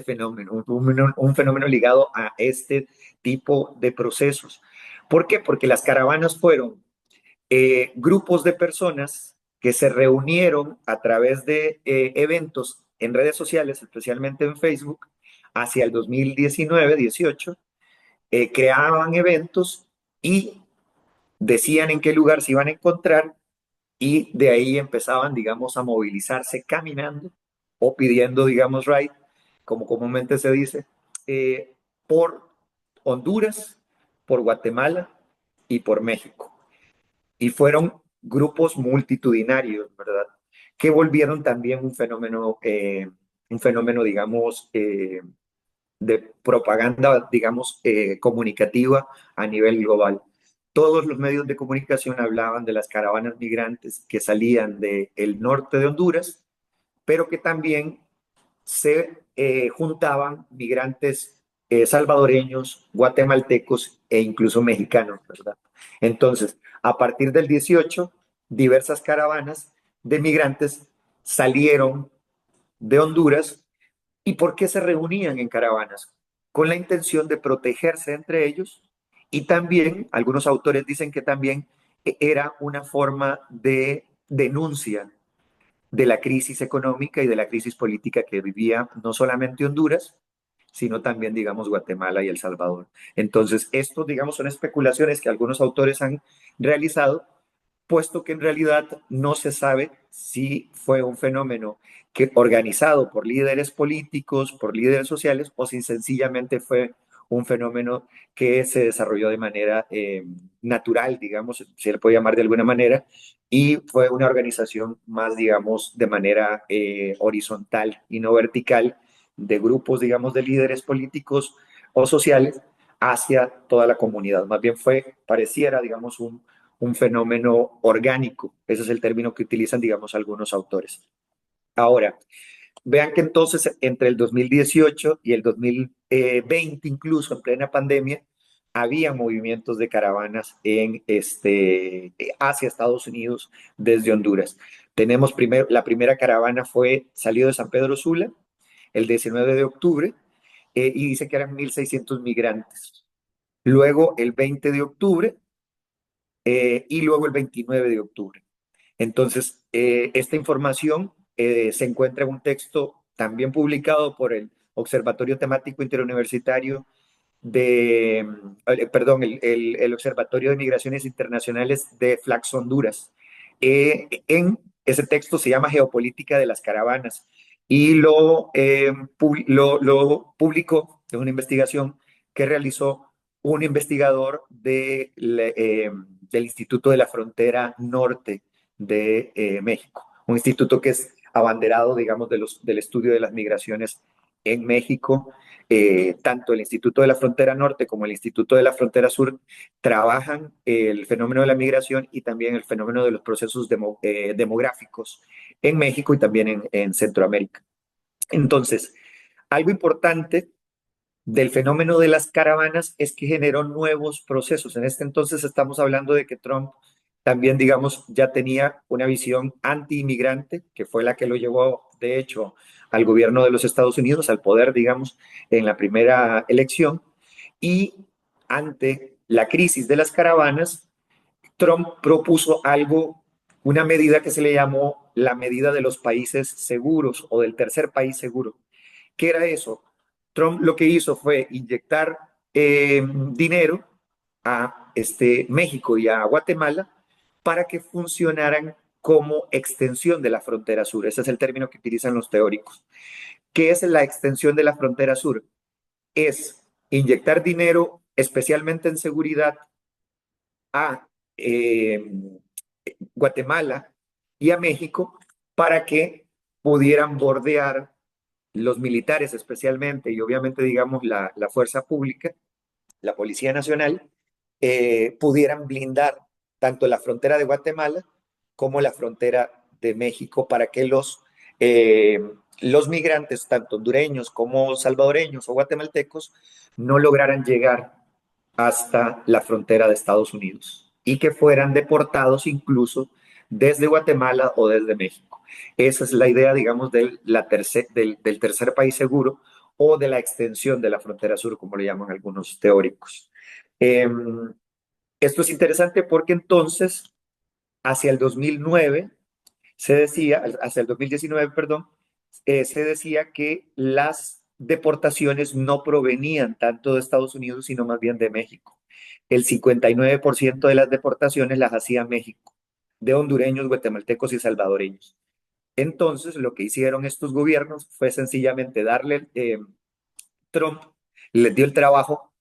fenómeno, un fenómeno ligado a este tipo de procesos. ¿Por qué? Porque las caravanas fueron grupos de personas que se reunieron a través de eventos en redes sociales, especialmente en Facebook, hacia el 2019-18, creaban eventos y decían en qué lugar se iban a encontrar y de ahí empezaban, digamos, a movilizarse caminando o pidiendo, digamos, ride, como comúnmente se dice, eh, por Honduras, por Guatemala y por México. Y fueron grupos multitudinarios, ¿verdad? Que volvieron también un fenómeno digamos, de propaganda, digamos, comunicativa a nivel global. Todos los medios de comunicación hablaban de las caravanas migrantes que salían del norte de Honduras, pero que también se juntaban migrantes salvadoreños, guatemaltecos e incluso mexicanos, ¿verdad? Entonces, a partir del 18, diversas caravanas de migrantes salieron de Honduras. ¿Y por qué se reunían en caravanas? Con la intención de protegerse entre ellos y también, algunos autores dicen que también era una forma de denuncia de la crisis económica y de la crisis política que vivía no solamente Honduras, sino también, digamos, Guatemala y El Salvador. Entonces, estos, digamos, son especulaciones que algunos autores han realizado, puesto que en realidad no se sabe si fue un fenómeno que organizado por líderes políticos, por líderes sociales, o si sencillamente fue un fenómeno que se desarrolló de manera natural, digamos, si se le puede llamar de alguna manera, y fue una organización más, digamos, de manera horizontal y no vertical de grupos, digamos, de líderes políticos o sociales hacia toda la comunidad. Más bien fue, pareciera, digamos, un fenómeno orgánico. Ese es el término que utilizan, digamos, algunos autores. Ahora, vean que entonces entre el 2018 y el 2020, incluso en plena pandemia, había movimientos de caravanas hacia Estados Unidos desde Honduras. Tenemos primero, la primera caravana salió de San Pedro Sula el 19 de octubre y dice que eran 1.600 migrantes. Luego el 20 de octubre y luego el 29 de octubre. Entonces, esta información se encuentra en un texto también publicado por el Observatorio Temático Interuniversitario perdón, el Observatorio de Migraciones Internacionales de Flax Honduras. En ese texto se llama Geopolítica de las Caravanas y lo publicó, es una investigación que realizó un investigador del Instituto de la Frontera Norte de México, un instituto que es abanderado, digamos, del estudio de las migraciones en México. Tanto el Instituto de la Frontera Norte como el Instituto de la Frontera Sur trabajan el fenómeno de la migración y también el fenómeno de los procesos demográficos en México y también en Centroamérica. Entonces, algo importante del fenómeno de las caravanas es que generó nuevos procesos. En este entonces estamos hablando de que Trump también, digamos, ya tenía una visión anti-inmigrante, que fue la que lo llevó, de hecho, al gobierno de los Estados Unidos, al poder, digamos, en la primera elección. Y ante la crisis de las caravanas, Trump propuso una medida que se le llamó la medida de los países seguros o del tercer país seguro. ¿Qué era eso? Trump lo que hizo fue inyectar dinero a México y a Guatemala para que funcionaran como extensión de la frontera sur. Ese es el término que utilizan los teóricos. ¿Qué es la extensión de la frontera sur? Es inyectar dinero, especialmente en seguridad, a Guatemala y a México para que pudieran bordear los militares especialmente y obviamente digamos la fuerza pública, la Policía Nacional, pudieran blindar tanto la frontera de Guatemala como la frontera de México para que los los migrantes, tanto hondureños como salvadoreños o guatemaltecos, no lograran llegar hasta la frontera de Estados Unidos y que fueran deportados incluso desde Guatemala o desde México. Esa es la idea, digamos, del tercer país seguro o de la extensión de la frontera sur, como le llaman algunos teóricos. Eh, Esto es interesante porque entonces, hacia el 2009, hacia el 2019, perdón, se decía que las deportaciones no provenían tanto de Estados Unidos, sino más bien de México. El 59% de las deportaciones las hacía México, de hondureños, guatemaltecos y salvadoreños. Entonces, lo que hicieron estos gobiernos fue sencillamente Trump les dio el trabajo,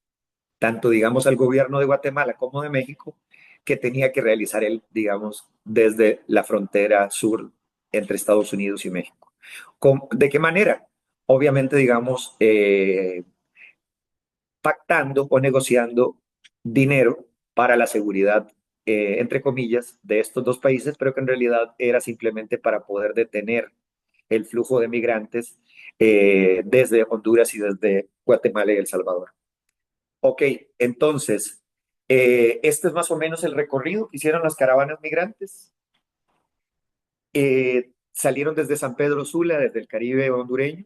tanto digamos al gobierno de Guatemala como de México, que tenía que realizar él, digamos, desde la frontera sur entre Estados Unidos y México. ¿De qué manera? Obviamente, digamos, pactando o negociando dinero para la seguridad, entre comillas, de estos dos países, pero que en realidad era simplemente para poder detener el flujo de migrantes desde Honduras y desde Guatemala y El Salvador. Ok, entonces, este es más o menos el recorrido que hicieron las caravanas migrantes. Salieron desde San Pedro Sula, desde el Caribe hondureño,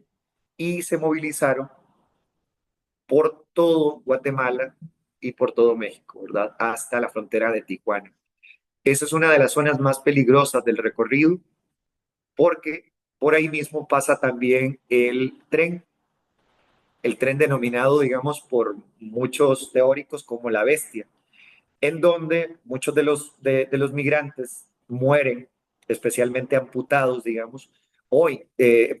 y se movilizaron por todo Guatemala y por todo México, ¿verdad? Hasta la frontera de Tijuana. Esa es una de las zonas más peligrosas del recorrido porque por ahí mismo pasa también el tren denominado, digamos, por muchos teóricos como la bestia, en donde muchos de los migrantes mueren, especialmente amputados, digamos,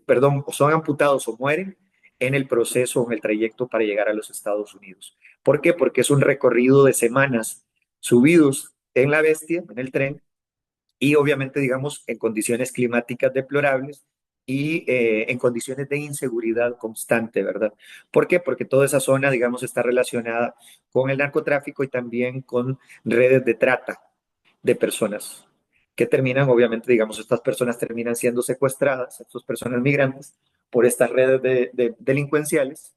perdón, son amputados o mueren en el proceso, en el trayecto para llegar a los Estados Unidos. ¿Por qué? Porque es un recorrido de semanas subidos en la bestia, en el tren, y obviamente, digamos, en condiciones climáticas deplorables y en condiciones de inseguridad constante, ¿verdad? ¿Por qué? Porque toda esa zona, digamos, está relacionada con el narcotráfico y también con redes de trata de personas que terminan, obviamente, digamos, estas personas terminan siendo secuestradas, estas personas migrantes, por estas redes delincuenciales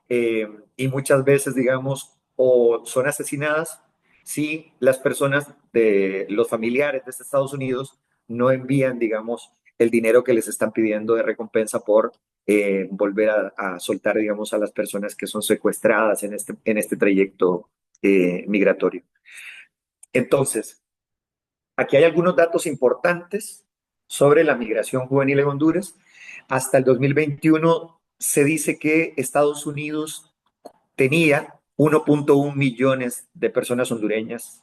y muchas veces, digamos, o son asesinadas si las personas de los familiares de Estados Unidos no envían, digamos, el dinero que les están pidiendo de recompensa por volver a soltar, digamos, a las personas que son secuestradas en este trayecto migratorio. Entonces, aquí hay algunos datos importantes sobre la migración juvenil en Honduras. Hasta el 2021 se dice que Estados Unidos tenía 1.1 millones de personas hondureñas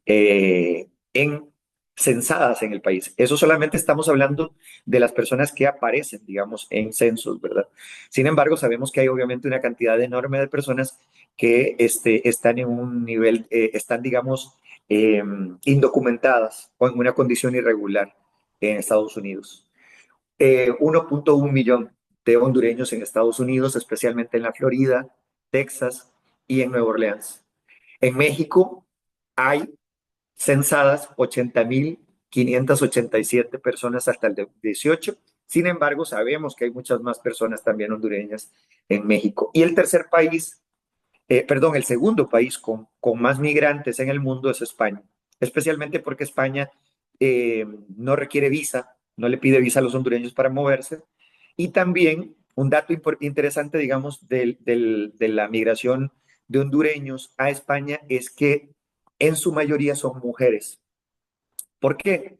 en censadas en el país. Eso solamente estamos hablando de las personas que aparecen, digamos, en censos, ¿verdad? Sin embargo, sabemos que hay obviamente una cantidad enorme de personas que están en un nivel, están, digamos, eh, indocumentadas o en una condición irregular en Estados Unidos. 1.1 millón de hondureños en Estados Unidos, especialmente en la Florida, Texas y en Nueva Orleans. En México hay censadas 80.587 personas hasta el 18. Sin embargo, sabemos que hay muchas más personas también hondureñas en México. Y el tercer país, perdón, el segundo país con más migrantes en el mundo es España, especialmente porque España no requiere visa, no le pide visa a los hondureños para moverse. Y también un dato interesante, digamos, de la migración de hondureños a España es que en su mayoría son mujeres. ¿Por qué?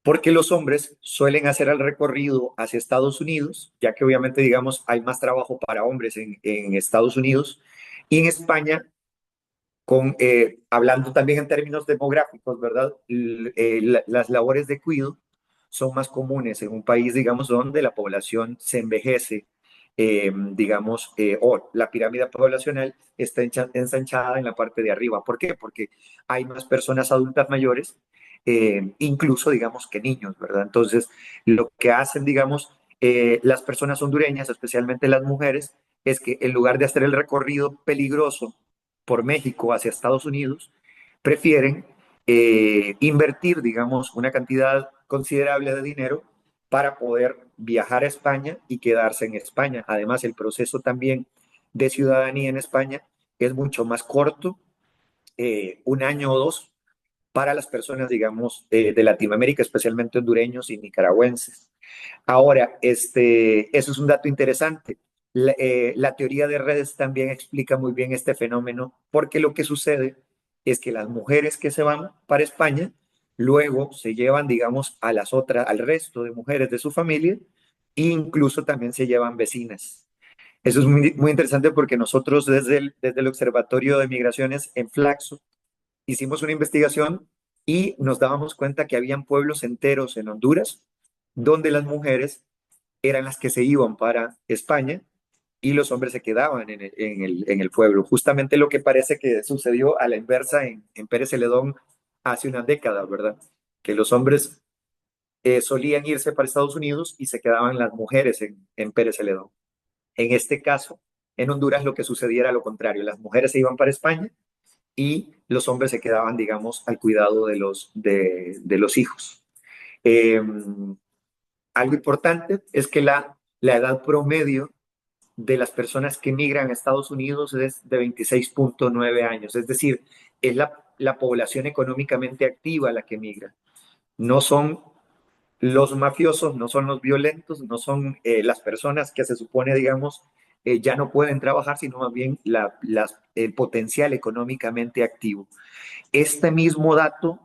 Porque los hombres suelen hacer el recorrido hacia Estados Unidos, ya que obviamente, digamos, hay más trabajo para hombres en Estados Unidos. Y en España, hablando también en términos demográficos, ¿verdad? Las labores de cuidado son más comunes en un país, digamos, donde la población se envejece, digamos, o la pirámide poblacional está ensanchada en la parte de arriba. ¿Por qué? Porque hay más personas adultas mayores, incluso, digamos, que niños, ¿verdad? Entonces, lo que hacen, digamos, las personas hondureñas, especialmente las mujeres, es que en lugar de hacer el recorrido peligroso por México hacia Estados Unidos, prefieren invertir, digamos, una cantidad considerable de dinero para poder viajar a España y quedarse en España. Además, el proceso también de ciudadanía en España es mucho más corto, 1 año o 2, para las personas, digamos, de Latinoamérica, especialmente hondureños y nicaragüenses. Ahora, eso es un dato interesante. La teoría de redes también explica muy bien este fenómeno, porque lo que sucede es que las mujeres que se van para España luego se llevan, digamos, a las otras, al resto de mujeres de su familia, e incluso también se llevan vecinas. Eso es muy interesante porque nosotros desde el Observatorio de Migraciones en Flaxo hicimos una investigación y nos dábamos cuenta que habían pueblos enteros en Honduras donde las mujeres eran las que se iban para España y los hombres se quedaban en el pueblo. Justamente lo que parece que sucedió a la inversa en Pérez Celedón hace unas décadas, ¿verdad? Que los hombres solían irse para Estados Unidos y se quedaban las mujeres en Pérez Celedón. En este caso, en Honduras lo que sucedía era lo contrario. Las mujeres se iban para España y los hombres se quedaban, digamos, al cuidado de los hijos. Eh, Algo importante es que la edad promedio de las personas que migran a Estados Unidos es de 26,9 años, es decir, es la población económicamente activa la que migra. No son los mafiosos, no son los violentos, no son las personas que se supone, digamos, ya no pueden trabajar, sino más bien el potencial económicamente activo. Este mismo dato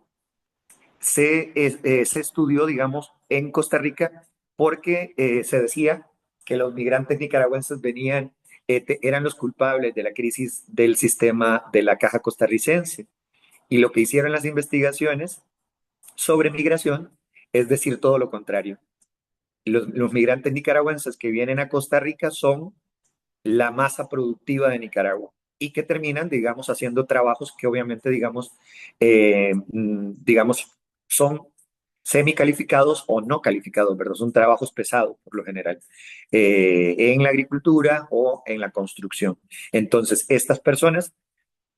se estudió, digamos, en Costa Rica porque se decía que los migrantes nicaragüenses eran los culpables de la crisis del sistema de la caja costarricense. Y lo que hicieron las investigaciones sobre migración es decir todo lo contrario. Los migrantes nicaragüenses que vienen a Costa Rica son la masa productiva de Nicaragua y que terminan, digamos, haciendo trabajos que obviamente, digamos, son semicalificados o no calificados, ¿verdad? Son trabajos pesados por lo general, en la agricultura o en la construcción. Entonces, estas personas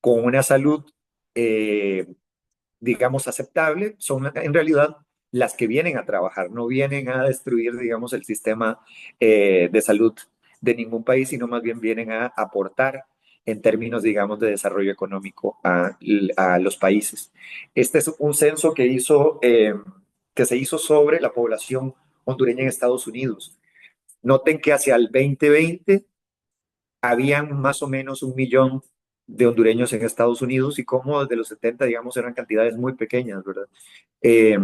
con una salud, eh, digamos, aceptable, son en realidad las que vienen a trabajar, no vienen a destruir, digamos, el sistema de salud de ningún país, sino más bien vienen a aportar en términos, digamos, de desarrollo económico a los países. Este es un censo que se hizo sobre la población hondureña en Estados Unidos. Noten que hacia el 2020 habían más o menos 1 millón de hondureños en Estados Unidos y como desde los 70, digamos, eran cantidades muy pequeñas, ¿verdad? Eh,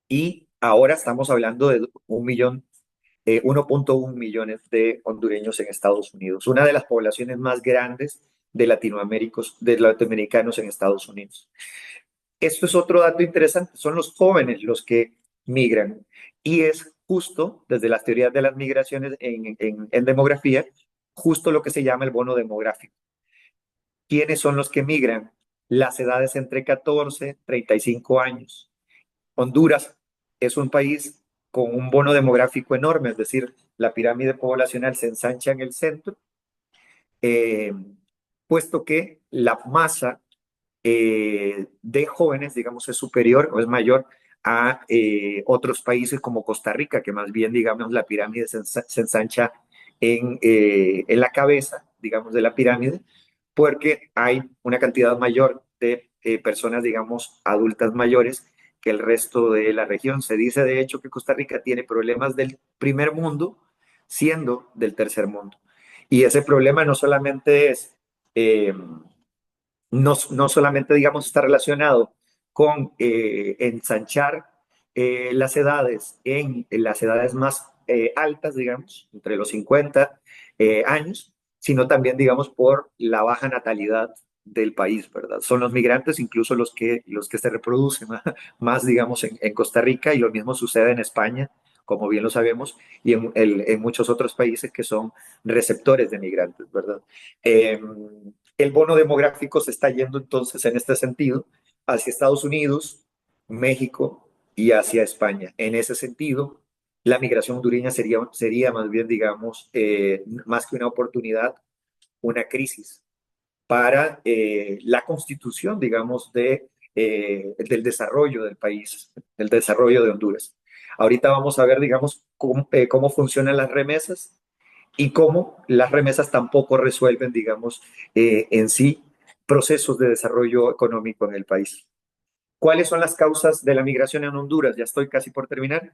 y ahora estamos hablando de 1 millón, 1,1 millones de hondureños en Estados Unidos, una de las poblaciones más grandes de latinoamericanos en Estados Unidos. Esto es otro dato interesante, son los jóvenes los que migran y es justo desde las teorías de las migraciones en demografía, justo lo que se llama el bono demográfico. ¿Quiénes son los que migran? Las edades entre 14 y 35 años. Honduras es un país con un bono demográfico enorme, es decir, la pirámide poblacional se ensancha en el centro, eh, puesto que la masa de jóvenes, digamos, es superior o es mayor a otros países como Costa Rica, que más bien, digamos, la pirámide se ensancha en la cabeza, digamos, de la pirámide, porque hay una cantidad mayor de personas, digamos, adultas mayores que el resto de la región. Se dice, de hecho, que Costa Rica tiene problemas del primer mundo, siendo del tercer mundo. Y ese problema no solamente eh, no solamente, digamos, está relacionado con ensanchar las edades en las edades más altas, digamos, entre los 50 años, sino también, digamos, por la baja natalidad del país, ¿verdad? Son los migrantes incluso los que se reproducen más, digamos, en Costa Rica y lo mismo sucede en España, como bien lo sabemos, y en muchos otros países que son receptores de migrantes, ¿verdad? Eh, el bono demográfico se está yendo entonces en este sentido hacia Estados Unidos, México y hacia España. En ese sentido, la migración hondureña sería más bien, digamos, más que una oportunidad, una crisis para la constitución, digamos, del desarrollo del país, del desarrollo de Honduras. Ahorita vamos a ver, digamos, cómo funcionan las remesas y cómo las remesas tampoco resuelven, digamos, en sí procesos de desarrollo económico en el país. ¿Cuáles son las causas de la migración en Honduras? Ya estoy casi por terminar.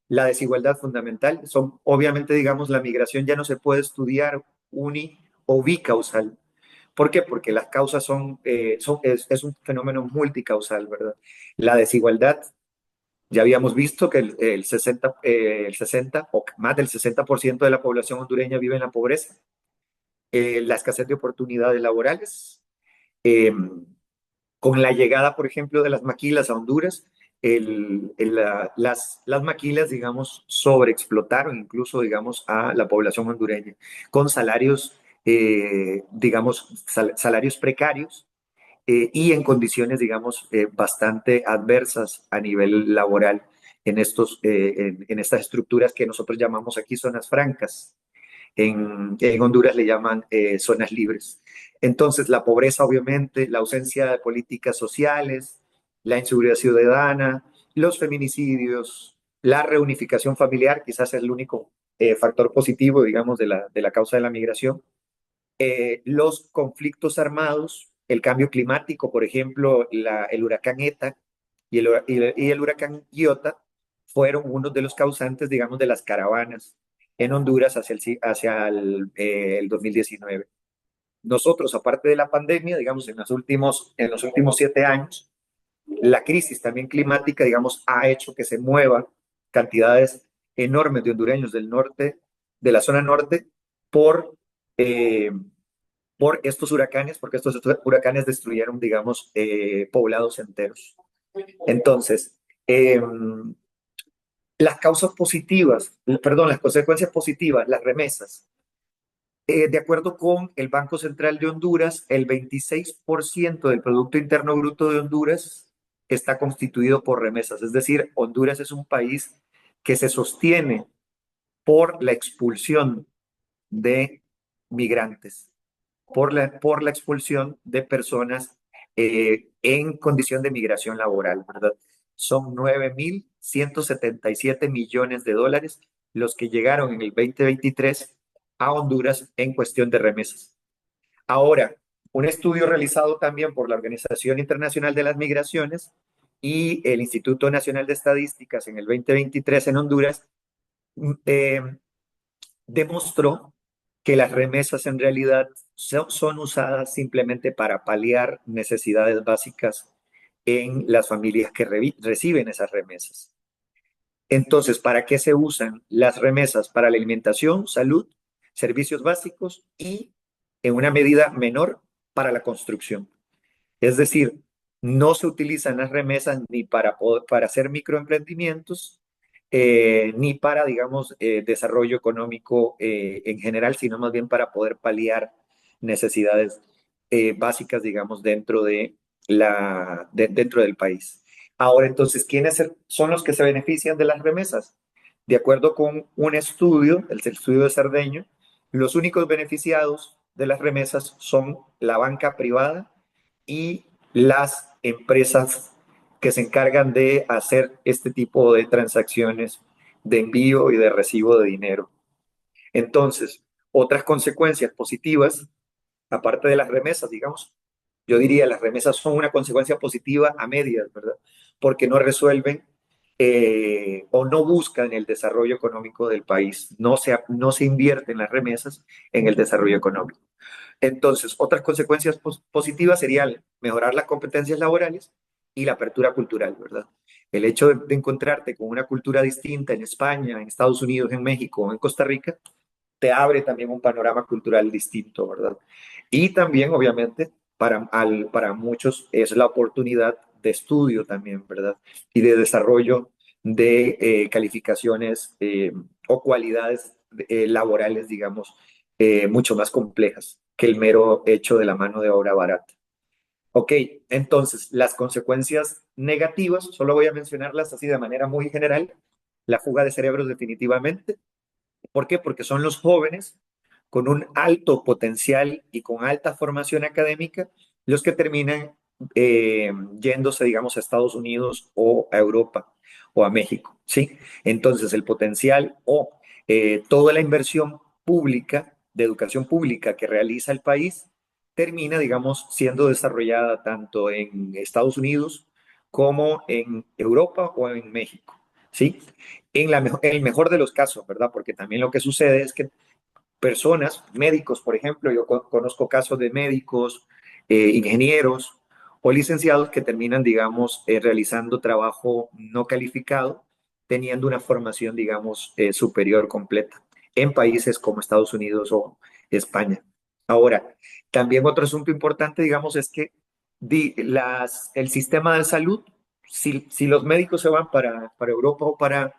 La desigualdad fundamental. Son, obviamente, digamos, la migración ya no se puede estudiar uni o bicausal. ¿Por qué? Porque las causas es un fenómeno multicausal, ¿verdad? La desigualdad, ya habíamos visto que el 60 o más del 60% de la población hondureña vive en la pobreza. La escasez de oportunidades laborales. Eh, con la llegada, por ejemplo, de las maquilas a Honduras, las maquilas, digamos, sobreexplotaron incluso, digamos, a la población hondureña, con salarios, digamos, salarios precarios y en condiciones, digamos, bastante adversas a nivel laboral en estas estructuras que nosotros llamamos aquí zonas francas. En Honduras le llaman zonas libres. Entonces, la pobreza, obviamente, la ausencia de políticas sociales, la inseguridad ciudadana, los feminicidios, la reunificación familiar, quizás es el único factor positivo, digamos, de la causa de la migración, los conflictos armados, el cambio climático, por ejemplo, el huracán ETA y el huracán Iota fueron uno de los causantes, digamos, de las caravanas en Honduras hacia el 2019. Nosotros, aparte de la pandemia, digamos, en los últimos 7 años, la crisis también climática, digamos, ha hecho que se muevan cantidades enormes de hondureños del norte, de la zona norte, por, eh, por estos huracanes, porque estos huracanes destruyeron, digamos, poblados enteros. Entonces, las causas positivas, perdón, las consecuencias positivas, las remesas. De acuerdo con el Banco Central de Honduras, el 26% del Producto Interno Bruto de Honduras está constituido por remesas. Es decir, Honduras es un país que se sostiene por la expulsión de migrantes, por la expulsión de personas en condición de migración laboral, ¿verdad? Son 9.177 millones de dólares los que llegaron en el 2023 a Honduras en cuestión de remesas. Ahora, un estudio realizado también por la Organización Internacional de las Migraciones y el Instituto Nacional de Estadísticas en el 2023 en Honduras eh, demostró que las remesas en realidad son usadas simplemente para paliar necesidades básicas en las familias que reciben esas remesas. Entonces, ¿para qué se usan las remesas? Para la alimentación, salud, servicios básicos y, en una medida menor, para la construcción. Es decir, no se utilizan las remesas ni para hacer microemprendimientos, ni para, digamos, desarrollo económico en general, sino más bien para poder paliar necesidades básicas, digamos, dentro del país. Ahora, entonces, ¿quiénes son los que se benefician de las remesas? De acuerdo con un estudio, el estudio de Cerdeño, los únicos beneficiados de las remesas son la banca privada y las empresas que se encargan de hacer este tipo de transacciones de envío y de recibo de dinero. Entonces, otras consecuencias positivas, aparte de las remesas, digamos, yo diría las remesas son una consecuencia positiva a medias, ¿verdad? Porque no resuelven o no buscan el desarrollo económico del país. No se invierte en las remesas en el desarrollo económico. Entonces, otras consecuencias positivas serían mejorar las competencias laborales y la apertura cultural, ¿verdad? El hecho de encontrarte con una cultura distinta en España, en Estados Unidos, en México o en Costa Rica, te abre también un panorama cultural distinto, ¿verdad? Y también, obviamente, para muchos es la oportunidad de estudio también, ¿verdad? Y de desarrollo de calificaciones o cualidades laborales, digamos, mucho más complejas que el mero hecho de la mano de obra barata. Ok, entonces, las consecuencias negativas, solo voy a mencionarlas así de manera muy general, la fuga de cerebros definitivamente. ¿Por qué? Porque son los jóvenes con un alto potencial y con alta formación académica los que terminan yéndose, digamos, a Estados Unidos o a Europa. o a México, ¿sí? Entonces, el potencial o toda la inversión pública, de educación pública que realiza el país, termina, digamos, siendo desarrollada tanto en Estados Unidos como en Europa o en México, ¿sí? En el mejor de los casos, ¿verdad? Porque también lo que sucede es que personas, médicos, por ejemplo, yo conozco casos de médicos, ingenieros o licenciados que terminan, digamos, realizando trabajo no calificado, teniendo una formación, digamos, superior completa en países como Estados Unidos o España. Ahora, también otro asunto importante, digamos, es que el sistema de salud, si los médicos se van para Europa o para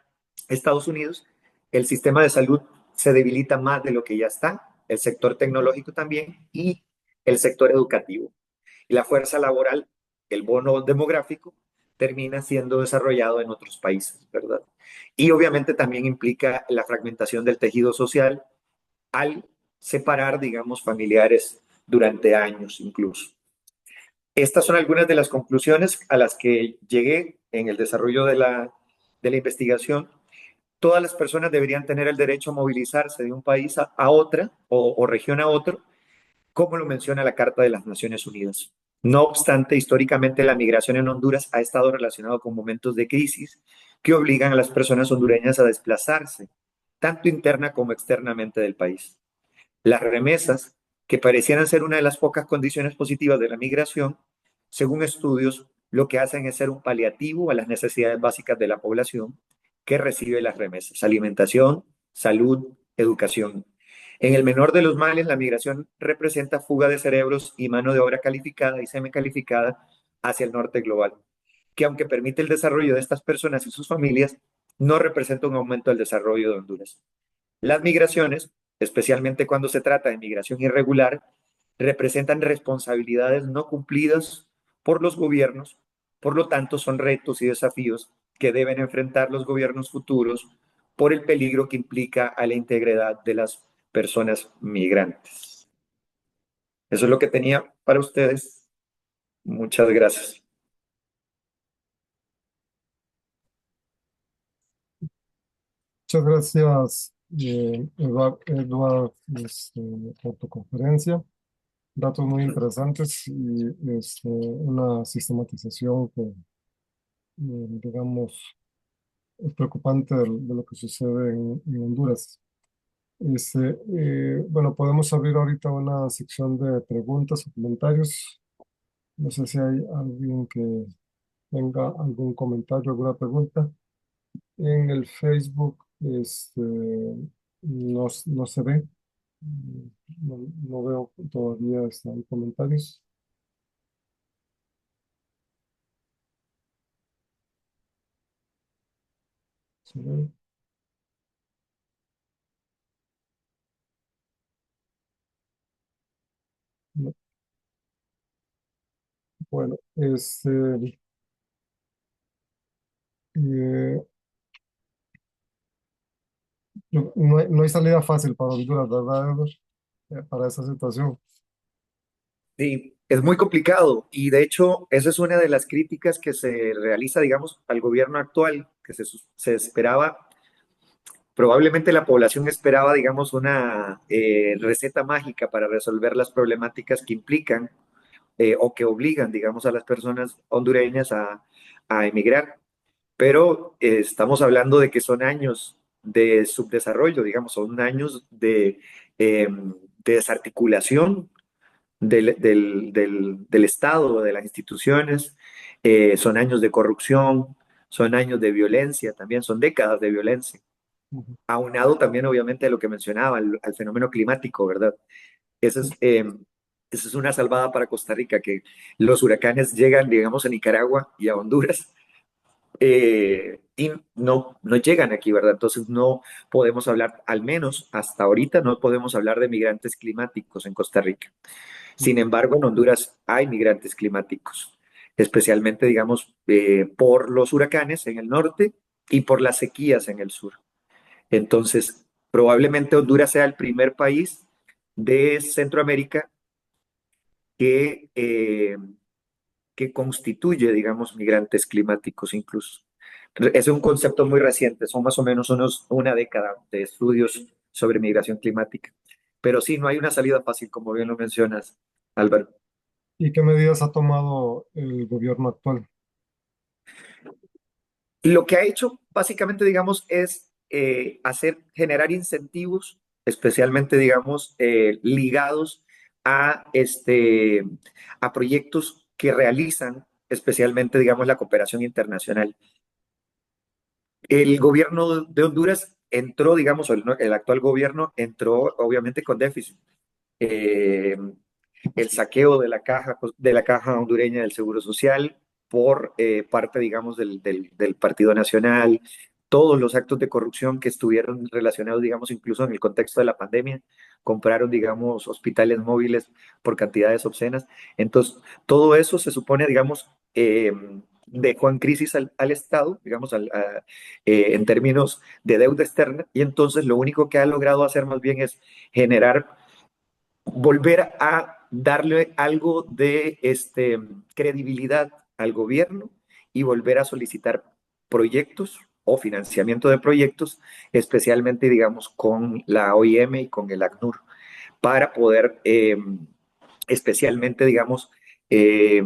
Estados Unidos, el sistema de salud se debilita más de lo que ya está, el sector tecnológico también y el sector educativo. Y la fuerza laboral, el bono demográfico, termina siendo desarrollado en otros países, ¿verdad? Y obviamente también implica la fragmentación del tejido social al separar, digamos, familiares durante años incluso. Estas son algunas de las conclusiones a las que llegué en el desarrollo de la investigación. Todas las personas deberían tener el derecho a movilizarse de un país a otra o región a otro, como lo menciona la Carta de las Naciones Unidas. No obstante, históricamente la migración en Honduras ha estado relacionado con momentos de crisis que obligan a las personas hondureñas a desplazarse, tanto interna como externamente del país. Las remesas, que parecieran ser una de las pocas condiciones positivas de la migración, según estudios, lo que hacen es ser un paliativo a las necesidades básicas de la población que recibe las remesas: alimentación, salud, educación. En el menor de los males, la migración representa fuga de cerebros y mano de obra calificada y semicalificada hacia el norte global, que aunque permite el desarrollo de estas personas y sus familias, no representa un aumento del desarrollo de Honduras. Las migraciones, especialmente cuando se trata de migración irregular, representan responsabilidades no cumplidas por los gobiernos, por lo tanto son retos y desafíos que deben enfrentar los gobiernos futuros por el peligro que implica a la integridad de las personas migrantes. Eso es lo que tenía para ustedes. Muchas gracias. Muchas gracias, Edward, por tu conferencia. Datos muy interesantes y una sistematización que, digamos, es preocupante de lo que sucede en Honduras. Bueno, podemos abrir ahorita una sección de preguntas o comentarios. No sé si hay alguien que tenga algún comentario, alguna pregunta. En el Facebook, no se ve. No, no veo todavía comentarios. ¿Se ve? No. Bueno, eh, no hay salida fácil para Honduras, ¿verdad, Edward? Para esa situación. Sí, es muy complicado y de hecho esa es una de las críticas que se realiza, digamos, al gobierno actual, que se esperaba. Probablemente la población esperaba, digamos, una receta mágica para resolver las problemáticas que implican o que obligan, digamos, a las personas hondureñas a emigrar. Pero estamos hablando de que son años de subdesarrollo, digamos, son años de desarticulación del Estado, de las instituciones, son años de corrupción, son años de violencia, también son décadas de violencia, Ujú. aunado también obviamente a lo que mencionaba, al fenómeno climático, ¿verdad? Esa es, Sí. esa es una salvada para Costa Rica, que los huracanes llegan, digamos, a Nicaragua y a Honduras, y no llegan aquí, ¿verdad? Entonces no podemos hablar, al menos hasta ahorita, no podemos hablar de migrantes climáticos en Costa Rica. Sin Ujú. embargo, en Honduras hay migrantes climáticos, especialmente, digamos, por los huracanes en el norte y por las sequías en el sur. Entonces, probablemente Honduras sea el primer país de Centroamérica que, que constituye, digamos, migrantes climáticos incluso. Es un concepto muy reciente, son más o menos una década de estudios sobre migración climática. Pero sí, no hay una salida fácil, como bien lo mencionas, Álvaro. ¿Y qué medidas ha tomado el gobierno actual? Lo que ha hecho, básicamente, digamos, es generar incentivos, especialmente, digamos, ligados a, a proyectos que realizan, especialmente, digamos, la cooperación internacional. El gobierno de Honduras entró, digamos, el actual gobierno entró obviamente con déficit. Eh, el saqueo de la caja hondureña del Seguro Social por parte, digamos, del Partido Nacional, todos los actos de corrupción que estuvieron relacionados, digamos, incluso en el contexto de la pandemia, compraron, digamos, hospitales móviles por cantidades obscenas. Entonces, todo eso se supone, digamos, dejó en crisis al Estado, digamos, en términos de deuda externa, y entonces lo único que ha logrado hacer más bien es generar volver a darle algo de credibilidad al gobierno y volver a solicitar proyectos o financiamiento de proyectos, especialmente, digamos, con la OIM y con el ACNUR, para poder, especialmente, digamos, eh,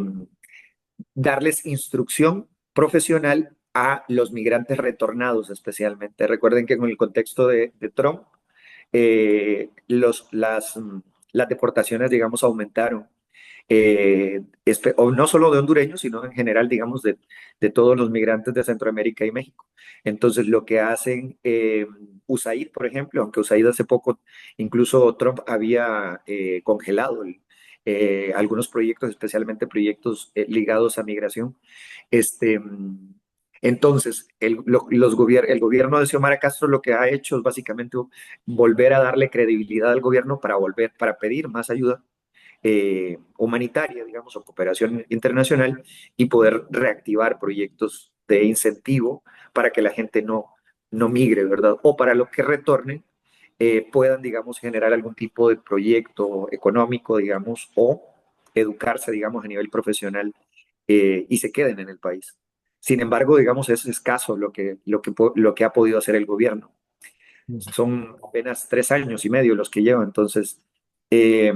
darles instrucción profesional a los migrantes retornados, especialmente. Recuerden que en el contexto de Trump, eh, los, las, las deportaciones, digamos, aumentaron. O no solo de hondureños, sino en general, digamos, de todos los migrantes de Centroamérica y México. Entonces, lo que hacen USAID, por ejemplo, aunque USAID hace poco, incluso Trump había congelado algunos proyectos, especialmente proyectos ligados a migración. Este, entonces, el gobierno de Xiomara Castro lo que ha hecho es básicamente volver a darle credibilidad al gobierno para pedir más ayuda humanitaria, digamos, o cooperación internacional y poder reactivar proyectos de incentivo para que la gente no migre, ¿verdad? O para los que retornen puedan, digamos, generar algún tipo de proyecto económico, digamos, o educarse, digamos, a nivel profesional y se queden en el país. Sin embargo, digamos, es escaso lo que ha podido hacer el gobierno. Ujú. Son apenas 3 años y medio los que lleva, entonces eh,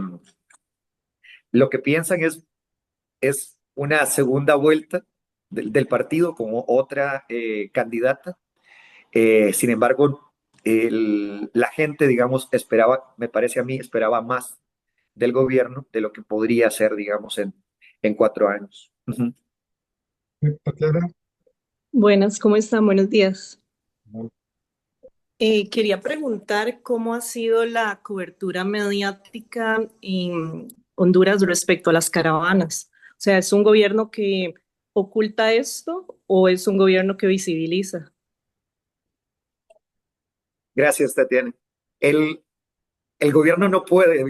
lo que piensan es una segunda vuelta del partido como otra candidata. Sin embargo, la gente, digamos, esperaba, me parece a mí, esperaba más del gobierno de lo que podría hacer, digamos, en 4 años. Ujú. Tatiana, Buenas, ¿cómo están? Buenos días. bueno, Quería preguntar cómo ha sido la cobertura mediática en Honduras respecto a las caravanas. O sea, ¿es un gobierno que oculta esto o es un gobierno que visibiliza? Gracias, Tatiana. El, el gobierno no puede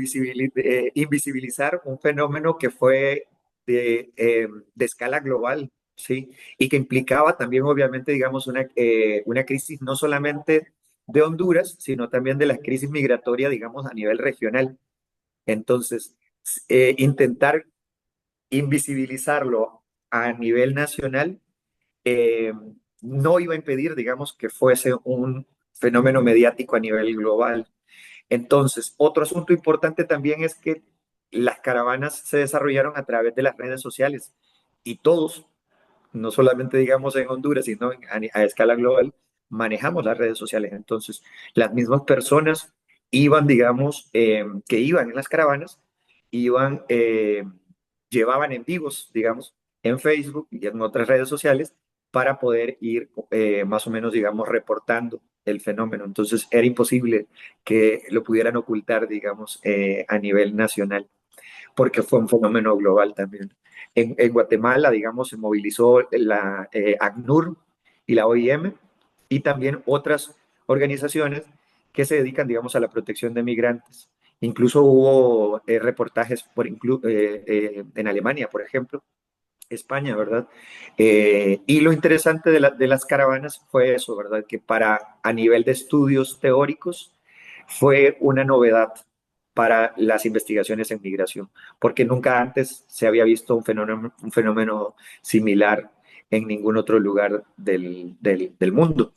invisibilizar un fenómeno que fue de escala global, ¿sí? Y que implicaba también, obviamente, digamos, una crisis no solamente de Honduras, sino también de la crisis migratoria, digamos, a nivel regional. Entonces, intentar invisibilizarlo a nivel nacional eh, no iba a impedir, digamos, que fuese un fenómeno mediático a nivel global. Entonces, otro asunto importante también es que las caravanas se desarrollaron a través de las redes sociales y todos, no solamente digamos en Honduras, sino a escala global, manejamos las redes sociales. Entonces, las mismas personas iban, digamos, que iban en las caravanas, iban, llevaban en vivos, digamos, en Facebook y en otras redes sociales para poder ir más o menos, digamos, reportando el fenómeno. Entonces, era imposible que lo pudieran ocultar, digamos, a nivel nacional porque fue un fenómeno global también. En Guatemala, digamos, se movilizó la ACNUR y la OIM y también otras organizaciones que se dedican, digamos, a la protección de migrantes. Incluso hubo reportajes en Alemania, por ejemplo, España, ¿verdad? Y lo interesante de las caravanas fue eso, ¿verdad? Que a nivel de estudios teóricos fue una novedad para las investigaciones en migración, porque nunca antes se había visto un fenómeno similar en ningún otro lugar del mundo.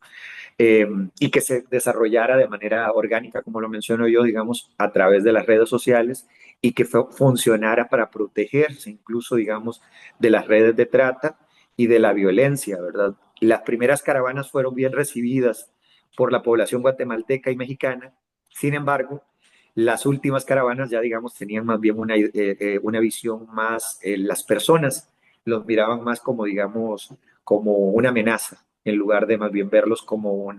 Y que se desarrollara de manera orgánica, como lo menciono yo, digamos, a través de las redes sociales y que funcionara para protegerse incluso, digamos, de las redes de trata y de la violencia, ¿verdad? Las primeras caravanas fueron bien recibidas por la población guatemalteca y mexicana. Sin embargo, las últimas caravanas ya, digamos, tenían más bien una visión más, las personas los miraban más como, digamos, como una amenaza, en lugar de más bien verlos como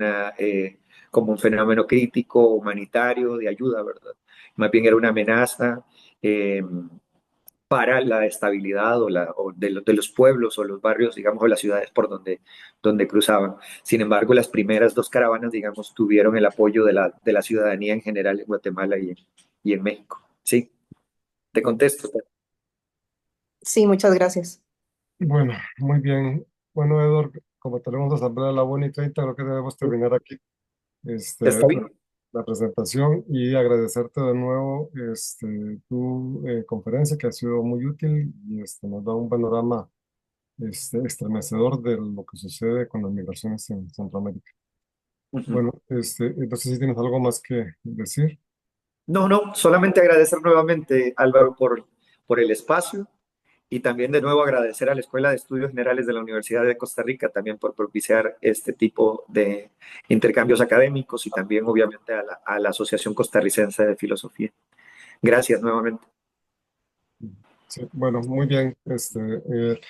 como un fenómeno crítico, humanitario, de ayuda, ¿verdad? Más bien era una amenaza eh, para la estabilidad de los pueblos o los barrios, digamos, o las ciudades por donde cruzaban. Sin embargo, las primeras dos caravanas, digamos, tuvieron el apoyo de la ciudadanía en general en Guatemala y en México. Sí, te contesto. Sí, muchas gracias. Bueno, muy bien. Bueno, Edward, como tenemos asamblea a la 1:30, creo que debemos terminar aquí ¿Está la, bien? la presentación y agradecerte de nuevo tu conferencia que ha sido muy útil y nos da un panorama estremecedor de lo que sucede con las migraciones en Centroamérica. Ujú. Bueno, entonces si tienes algo más que decir. No, no, solamente agradecer nuevamente, Álvaro, por el espacio y también de nuevo agradecer a la Escuela de Estudios Generales de la Universidad de Costa Rica también por propiciar este tipo de intercambios académicos y también obviamente a la Asociación Costarricense de Filosofía. Gracias nuevamente. Sí, bueno, muy bien.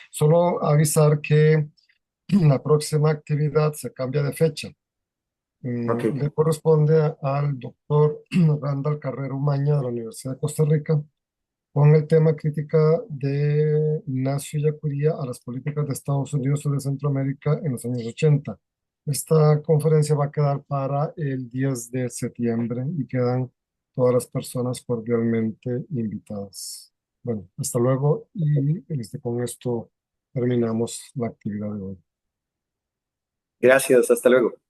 Solo avisar que la próxima actividad se cambia de fecha. Ok, Le corresponde al doctor Randall Carrero Umaña de la Universidad de Costa Rica con el tema crítica de Ignacio Yacuría a las políticas de Estados Unidos sobre Centroamérica en los años 80. Esta conferencia va a quedar para el 10 de septiembre y quedan todas las personas cordialmente invitadas. Bueno, hasta luego y con esto terminamos la actividad de hoy. gracias, hasta luego.